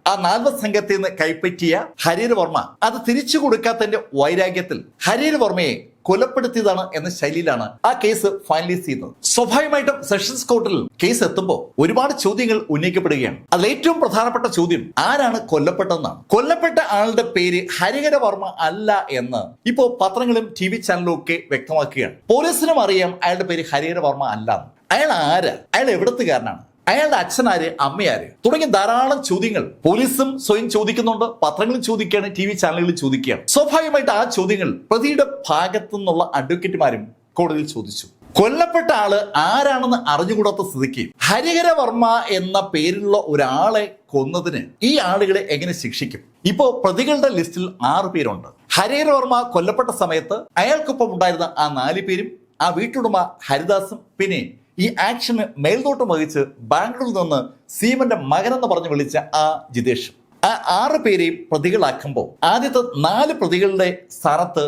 ആ നാൽവർ സംഘത്തിൽ നിന്ന് കൈപ്പറ്റിയ ഹരിഹരവർമ്മ അത് തിരിച്ചു കൊടുക്കാത്തതിന്റെ വൈരാഗ്യത്തിൽ ഹരിഹരവർമ്മയെ കൊലപ്പെടുത്തിയതാണ് എന്ന ശൈലിയിലാണ് ആ കേസ് ഫൈനലൈസ് ചെയ്യുന്നത്. സ്വാഭാവികമായിട്ടും സെഷൻസ് കോർട്ടിൽ കേസ് എത്തുമ്പോൾ ഒരുപാട് ചോദ്യങ്ങൾ ഉന്നയിക്കപ്പെടുകയാണ്. അതിൽ ഏറ്റവും പ്രധാനപ്പെട്ട ചോദ്യം ആരാണ് കൊല്ലപ്പെട്ടതെന്നാണ്. കൊല്ലപ്പെട്ട ആളുടെ പേര് ഹരിഹരവർമ്മ അല്ല എന്ന് ഇപ്പോ പത്രങ്ങളും TV ചാനലും ഒക്കെ വ്യക്തമാക്കുകയാണ്. പോലീസിനും അറിയാം അയാളുടെ പേര് ഹരിഹരവർമ്മ അല്ല. അയാൾ ആര്, അയാൾ എവിടത്തുകാരനാണ്, അയാളുടെ അച്ഛനാര്, അമ്മയാര് തുടങ്ങിയ ധാരാളം ചോദ്യങ്ങൾ പോലീസും സ്വയം ചോദിക്കുന്നുണ്ട്, പത്രങ്ങളും ചോദിക്കുകയാണ്, TV ചാനലുകളിൽ ചോദിക്കുകയാണ്. സ്വാഭാവികമായിട്ട് ആ ചോദ്യങ്ങൾ പ്രതിയുടെ ഭാഗത്തു നിന്നുള്ള അഡ്വക്കേറ്റുമാരും കോടതിയിൽ ചോദിച്ചു. കൊല്ലപ്പെട്ട ആള് ആരാണെന്ന് അറിഞ്ഞുകൂടാത്ത സ്ഥിതിക്ക് ഹരിഹരവർമ്മ എന്ന പേരിലുള്ള ഒരാളെ കൊന്നതിന് ഈ ആളുകളെ എങ്ങനെ ശിക്ഷിക്കും? ഇപ്പോ പ്രതികളുടെ ലിസ്റ്റിൽ 6 പേരുണ്ട്. ഹരിഹരവർമ്മ കൊല്ലപ്പെട്ട സമയത്ത് അയാൾക്കൊപ്പം ഉണ്ടായിരുന്ന ആ 4 പേരും ആ വീട്ടുടമ ഹരിദാസും പിന്നെ ഈ ആക്ഷന് മേൽനോട്ടം വഹിച്ച് ബാംഗ്ലൂരിൽ നിന്ന് സീമന്റെ മകനെന്ന് പറഞ്ഞ് വിളിച്ച ആ ജിതേഷും. ആ 6 പേരെയും പ്രതികളാക്കുമ്പോൾ ആദ്യത്തെ 4 പ്രതികളുടെ സ്ഥാനത്ത്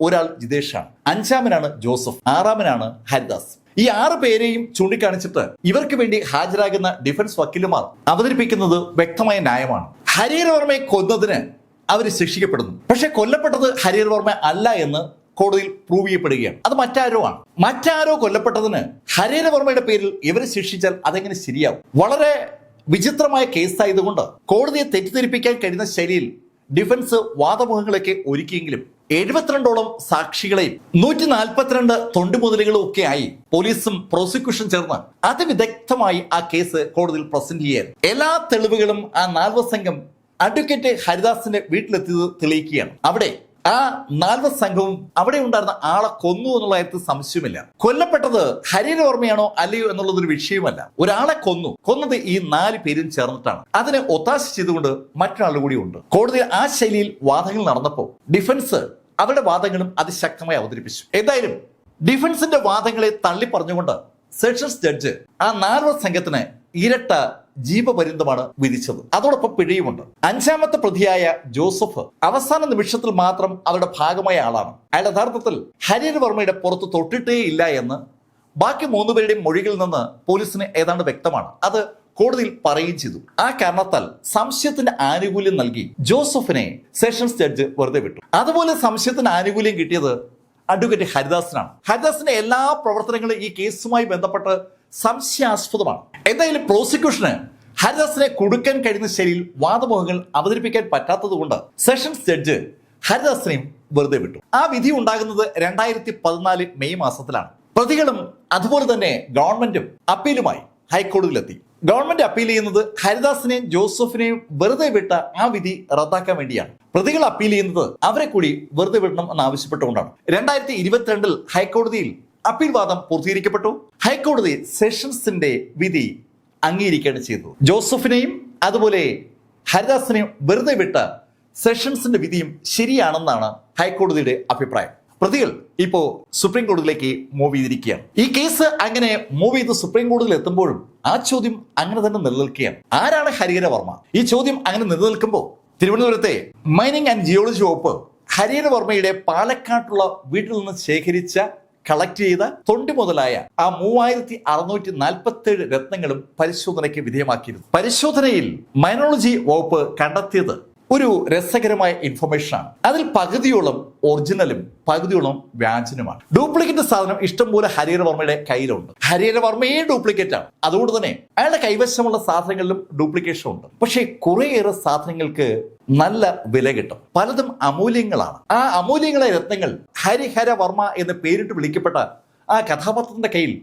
ഒരാൾ ജിതേഷാണ്, 5-മനാണ് ജോസഫ്, 6-മനാണ് ഹരിദാസ്. ഈ 6 പേരെയും ചൂണ്ടിക്കാണിച്ചിട്ട് ഇവർക്ക് വേണ്ടി ഹാജരാകുന്ന ഡിഫൻസ് വക്കീലുമാർ അവതരിപ്പിക്കുന്നത് വ്യക്തമായ ന്യായമാണ്. ഹരിഹരവർമ്മയെ കൊന്നതിന് അവർ ശിക്ഷിക്കപ്പെടുന്നു. പക്ഷെ കൊല്ലപ്പെട്ടത് ഹരിഹരവർമ്മ അല്ല എന്ന് കോടതിയിൽ പ്രൂവ് ചെയ്യപ്പെടുകയാണ്. അത് മറ്റാരോ കൊല്ലപ്പെട്ടതിന് ഹരിഹരവർമ്മയുടെ പേരിൽ ഇവരെ ശിക്ഷിച്ചാൽ അതെങ്ങനെ ശരിയാവും? വളരെ വിചിത്രമായ കേസായതുകൊണ്ട് കോടതിയെ തെറ്റിദ്ധരിപ്പിക്കാൻ കഴിയുന്ന ശൈലിയിൽ ഡിഫൻസ് വാദമുഖങ്ങളൊക്കെ ഒരുക്കിയെങ്കിലും 72ഓളം സാക്ഷികളെയും 142 തൊണ്ടുമുതലുകളും ഒക്കെ ആയി പോലീസും പ്രോസിക്യൂഷൻ ചേർന്ന് അതിവിദഗ്ധമായി ആ കേസ് കോടതിയിൽ പ്രസന്റ് ചെയ്യാൻ എല്ലാ തെളിവുകളും ആ നാൽവർ സംഘം അഡ്വക്കേറ്റ് ഹരിദാസിന്റെ വീട്ടിലെത്തിയത് തെളിയിക്കുകയാണ്. അവിടെ ആ നാൽവർ സംഘവും അവിടെ ഉണ്ടായിരുന്ന ആളെ കൊന്നു എന്നുള്ള കാര്യത്തിൽ സംശയമില്ല. കൊല്ലപ്പെട്ടത് ഹരിഹരവർമ്മയാണോ അല്ലയോ എന്നുള്ളതൊരു വിഷയമല്ല. ഒരാളെ കൊന്നത് ഈ 4 പേരും ചേർന്നിട്ടാണ്. അതിനെ ഒത്താശ ചെയ്തുകൊണ്ട് മറ്റൊരാൾ കൂടി ഉണ്ട്. കോടതിയിൽ ആ ശൈലിയിൽ വാദങ്ങൾ നടന്നപ്പോൾ ഡിഫൻസ് അവരുടെ വാദങ്ങളും അതിശക്തമായി അവതരിപ്പിച്ചു. എന്തായാലും ഡിഫൻസിന്റെ വാദങ്ങളെ തള്ളി പറഞ്ഞുകൊണ്ട് സെഷൻസ് ജഡ്ജ് ആ നാൽവർ സംഘത്തിന് ഇരട്ട ജീവപര്യന്തമാണ് വിധിച്ചത്. അതോടൊപ്പം പിഴയുമുണ്ട്. 5-മത്തെ പ്രതിയായ ജോസഫ് അവസാന നിമിഷത്തിൽ മാത്രം അവരുടെ ഭാഗമായ ആളാണ്. അയാൾ യഥാർത്ഥത്തിൽ ഹരിഹരവർമ്മയുടെ പുറത്ത് തൊട്ടിട്ടേ ഇല്ല എന്ന് ബാക്കി 3 പേരുടെയും മൊഴികളിൽ നിന്ന് പോലീസിന് ഏതാണ്ട് വ്യക്തമാണ്. അത് കോടതിയിൽ പറയുകയും ചെയ്തു. ആ കാരണത്താൽ സംശയത്തിന്റെ ആനുകൂല്യം നൽകി ജോസഫിനെ സെഷൻസ് ജഡ്ജ് വെറുതെ വിട്ടു. അതുപോലെ സംശയത്തിന് ആനുകൂല്യം കിട്ടിയത് അഡ്വക്കേറ്റ് ഹരിദാസിനാണ്. ഹരിദാസിന്റെ എല്ലാ പ്രവർത്തനങ്ങളും ഈ കേസുമായി ബന്ധപ്പെട്ട് സംശയാസ്പദമാണ്. എന്തായാലും പ്രോസിക്യൂഷന് ഹരിദാസിനെ കൊടുക്കാൻ കഴിയുന്ന ശൈലിയിൽ വാദമുഖങ്ങൾ അവതരിപ്പിക്കാൻ പറ്റാത്തതുകൊണ്ട് സെഷൻസ് ജഡ്ജ് ഹരിദാസിനെയും വെറുതെ വിട്ടു. ആ വിധി ഉണ്ടാകുന്നത് 2014 മെയ് മാസത്തിലാണ്. പ്രതികളും അതുപോലെ തന്നെ ഗവൺമെന്റും അപ്പീലുമായി ഹൈക്കോടതിയിലെത്തി. ഗവൺമെന്റ് അപ്പീൽ ചെയ്യുന്നത് ഹരിദാസിനെയും ജോസഫിനെയും വെറുതെ വിട്ട ആ വിധി റദ്ദാക്കാൻ വേണ്ടിയാണ്. പ്രതികൾ അപ്പീൽ ചെയ്യുന്നത് അവരെ കൂടി വെറുതെ വിടണം എന്നാവശ്യപ്പെട്ടുകൊണ്ടാണ്. 2022 ഹൈക്കോടതിയിൽ അപ്പീൽ വാദം പൂർത്തീകരിക്കപ്പെട്ടു. ഹൈക്കോടതി സെഷൻസിന്റെ വിധി അംഗീകരിക്കുകയാണ് ചെയ്തത്. ജോസഫിനെയും അതുപോലെ ഹരിദാസിനെയും വെറുതെ വിട്ട സെഷൻസിന്റെ വിധിയും ശരിയാണെന്നാണ് ഹൈക്കോടതിയുടെ അഭിപ്രായം. പ്രതികൾ ഇപ്പോ സുപ്രീം കോടതിയിലേക്ക് മൂവ് ചെയ്തിരിക്കുകയാണ്. ഈ കേസ് അങ്ങനെ മൂവ് ചെയ്ത് സുപ്രീം കോടതിയിൽ എത്തുമ്പോഴും ആ ചോദ്യം അങ്ങനെ തന്നെ നിലനിൽക്കുകയാണ്. ആരാണ് ഹരിഹര വർമ്മ? ഈ ചോദ്യം അങ്ങനെ നിലനിൽക്കുമ്പോൾ തിരുവനന്തപുരത്തെ മൈനിങ് ആൻഡ് ജിയോളജി വകുപ്പ് ഹരിഹര വർമ്മയുടെ പാലക്കാട്ടുള്ള വീട്ടിൽ നിന്ന് ശേഖരിച്ച കളക്ട് ചെയ്ത തൊണ്ടി മുതലായ ആ 3647 രത്നങ്ങളും പരിശോധനയ്ക്ക് വിധേയമാക്കിയിരുന്നു. പരിശോധനയിൽ മൈനോളജി വകുപ്പ് കണ്ടെത്തിയത് ഒരു രസകരമായ ഇൻഫർമേഷൻ ആണ്. അതിൽ പകുതിയോളം ഒറിജിനലും പകുതിയോളം വ്യാജനുമാണ്. ഡ്യൂപ്ലിക്കേറ്റ് സാധനം ഇഷ്ടംപോലെ ഹരിഹര വർമ്മയുടെ കയ്യിലുണ്ട്. ഹരിഹര വർമ്മയെ ഡ്യൂപ്ലിക്കേറ്റ് ആണ്. അതുകൊണ്ട് തന്നെ അയാളുടെ കൈവശമുള്ള സാധനങ്ങളിലും ഡ്യൂപ്ലിക്കേഷൻ ഉണ്ട്. പക്ഷേ കുറേയേറെ സാധനങ്ങൾക്ക് നല്ല വില കിട്ടും. പലതും അമൂല്യങ്ങളാണ്. ആ അമൂല്യങ്ങളായ രത്നങ്ങൾ ഹരിഹര വർമ്മ എന്ന് പേരിട്ട് വിളിക്കപ്പെട്ട ആ കഥാപാത്രത്തിന്റെ കയ്യിൽ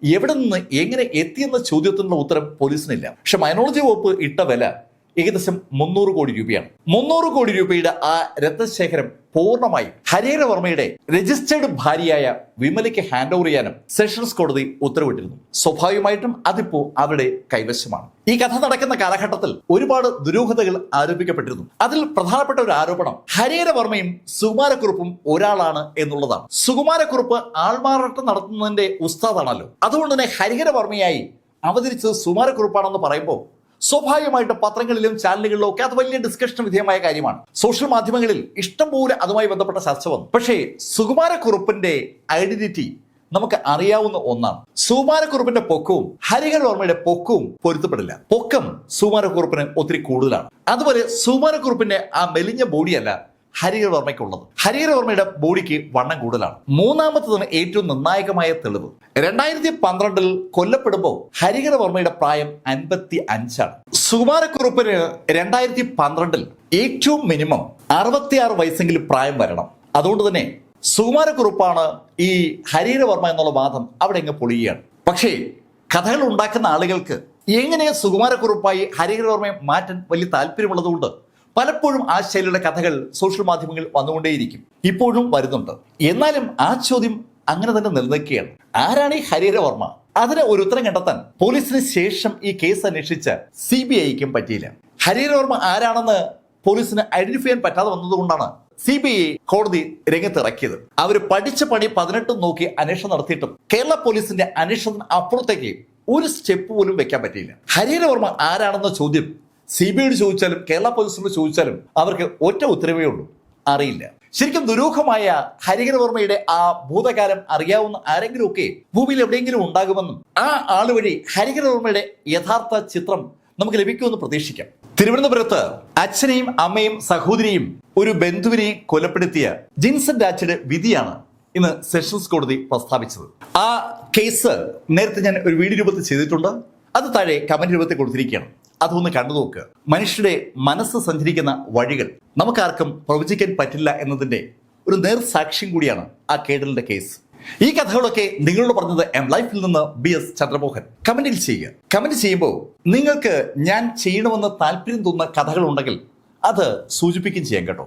എവിടെ നിന്ന് എങ്ങനെ എത്തിയെന്ന ചോദ്യത്തിനുള്ള ഉത്തരം പോലീസിനില്ല. പക്ഷെ മൈനോളജി വകുപ്പ് ഇട്ട വില ഏകദേശം 300 കോടി രൂപയാണ്. 300 കോടി രൂപയുടെ ആ രത്നശേഖരം പൂർണ്ണമായും ഹരിഹര വർമ്മയുടെ രജിസ്റ്റേർഡ് ഭാര്യയായ വിമലയ്ക്ക് ഹാൻഡ് ഓവർ ചെയ്യാനും സെഷൻസ് കോടതി ഉത്തരവിട്ടിരുന്നു. സ്വാഭാവികമായിട്ടും അതിപ്പോ അവരുടെ കൈവശമാണ്. ഈ കഥ നടക്കുന്ന കാലഘട്ടത്തിൽ ഒരുപാട് ദുരൂഹതകൾ ആരോപിക്കപ്പെട്ടിരുന്നു. അതിൽ പ്രധാനപ്പെട്ട ഒരു ആരോപണം ഹരിഹര വർമ്മയും സുകുമാരക്കുറുപ്പും ഒരാളാണ് എന്നുള്ളതാണ്. സുകുമാരക്കുറുപ്പ് ആൾമാറാട്ടം നടത്തുന്നതിന്റെ ഉസ്താദാണല്ലോ. അതുകൊണ്ട് തന്നെ ഹരിഹര വർമ്മയായി അവതരിച്ചത് സുകുമാരക്കുറുപ്പാണെന്ന് പറയുമ്പോൾ സ്വാഭാവികമായിട്ടും പത്രങ്ങളിലും ചാനലുകളിലും ഒക്കെ അത് വലിയ ഡിസ്കഷന് വിധേയമായ കാര്യമാണ്. സോഷ്യൽ മാധ്യമങ്ങളിൽ ഇഷ്ടംപോലെ അതുമായി ബന്ധപ്പെട്ട ചർച്ച വന്നു. പക്ഷേ സുകുമാരക്കുറുപ്പിന്റെ ഐഡന്റിറ്റി നമുക്ക് അറിയാവുന്ന ഒന്നാണ്. സുകുമാരക്കുറുപ്പിന്റെ പൊക്കവും ഹരിഹര വർമ്മയുടെ പൊക്കവും പൊരുത്തപ്പെടില്ല. പൊക്കം സുകുമാരക്കുറുപ്പിന് ഒത്തിരി കൂടുതലാണ്. അതുപോലെ സുകുമാരക്കുറുപ്പിന്റെ ആ മെലിഞ്ഞ ബോഡിയല്ല ഹരിഹര വർമ്മയ്ക്കുള്ളത്. ഹരിഹര വർമ്മയുടെ ബോഡിക്ക് വണ്ണം കൂടുതലാണ്. മൂന്നാമത്തതാണ് ഏറ്റവും നിർണായകമായ തെളിവ്. 2012 കൊല്ലപ്പെടുമ്പോൾ ഹരിഹര വർമ്മയുടെ പ്രായം 55 ആണ്. സുകുമാരക്കുറുപ്പിന് 2012 ഏറ്റവും മിനിമം 66 വയസ്സെങ്കിലും പ്രായം വരണം. അതുകൊണ്ട് തന്നെ സുകുമാരക്കുറുപ്പാണ് ഈ ഹരിഹര വർമ്മ എന്നുള്ള വാദം അവിടെ അങ്ങ് പൊളിയുകയാണ്. പക്ഷേ കഥകൾ ഉണ്ടാക്കുന്ന ആളുകൾക്ക് എങ്ങനെ സുകുമാരക്കുറുപ്പായി ഹരിഹര വർമ്മയെ മാറ്റാൻ വലിയ താല്പര്യമുള്ളതുകൊണ്ട് പലപ്പോഴും ആ ശൈലിയുടെ കഥകൾ സോഷ്യൽ മാധ്യമങ്ങളിൽ വന്നുകൊണ്ടേയിരിക്കും. ഇപ്പോഴും വരുന്നുണ്ട്. എന്നാലും ആ ചോദ്യം അങ്ങനെ തന്നെ നിലനിൽക്കുകയാണ്. ആരാണ് ഈ ഹരിഹര വർമ്മ? അതിന് ഒരു ഉത്തരം കണ്ടെത്താൻ പോലീസിന് ശേഷം ഈ കേസ് അന്വേഷിച്ച CBIക്കും പറ്റിയില്ല. ഹരിഹര വർമ്മ ആരാണെന്ന് പോലീസിന് ഐഡന്റിഫൈ ചെയ്യാൻ പറ്റാതെ വന്നതുകൊണ്ടാണ് CBI കോടതി രംഗത്തിറക്കിയത്. അവർ പഠിച്ച പണി 18 നോക്കി അന്വേഷണം നടത്തിയിട്ടും കേരള പോലീസിന്റെ അന്വേഷണത്തിന് അപ്പുറത്തേക്ക് ഒരു സ്റ്റെപ്പ് പോലും വെക്കാൻ പറ്റിയില്ല. ഹരിഹര വർമ്മ ആരാണെന്ന ചോദ്യം CBIയോട് ചോദിച്ചാലും കേരള പോലീസിനോട് ചോദിച്ചാലും അവർക്ക് ഒറ്റ ഉത്തരവേ ഉള്ളൂ, അറിയില്ല. ശരിക്കും ദുരൂഹമായ ഹരിഹര വർമ്മയുടെ ആ ഭൂതകാലം അറിയാവുന്ന ആരെങ്കിലും ഒക്കെ ഭൂമിയിൽ എവിടെയെങ്കിലും ഉണ്ടാകുമെന്നും ആ ആള് വഴി ഹരിഹര വർമ്മയുടെ യഥാർത്ഥ ചിത്രം നമുക്ക് ലഭിക്കുമെന്ന് പ്രതീക്ഷിക്കാം. തിരുവനന്തപുരത്ത് അച്ഛനെയും അമ്മയും സഹോദരിയും ഒരു ബന്ധുവിനെയും കൊലപ്പെടുത്തിയ ജിൻസൺ രാജയുടെ വിധിയാണ് ഇന്ന് സെഷൻസ് കോടതി പ്രസ്താവിച്ചത്. ആ കേസ് നേരത്തെ ഞാൻ ഒരു വീഡിയോ രൂപത്തിൽ ചെയ്തിട്ടുണ്ട്. അത് താഴെ കമന്റ് രൂപത്തിൽ കൊടുത്തിരിക്കുകയാണ്. അതൊന്ന് കണ്ടു നോക്കുക. മനുഷ്യരുടെ മനസ്സ് സഞ്ചരിക്കുന്ന വഴികൾ നമുക്കാർക്കും പ്രവചിക്കാൻ പറ്റില്ല എന്നതിന്റെ ഒരു നേർസാക്ഷ്യം കൂടിയാണ് ആ കേഡലിന്റെ കേസ്. ഈ കഥകളൊക്കെ നിങ്ങളോട് പറഞ്ഞത് MLife-ൽ നിന്ന് BS ചന്ദ്രമോഹൻ. കമന്റിൽ ചെയ്യുക. കമന്റ് ചെയ്യുമ്പോൾ നിങ്ങൾക്ക് ഞാൻ ചെയ്യണമെന്ന് താല്പര്യം തോന്നുന്ന കഥകൾ ഉണ്ടെങ്കിൽ അത് സൂചിപ്പിക്കുകയും ചെയ്യാം കേട്ടോ.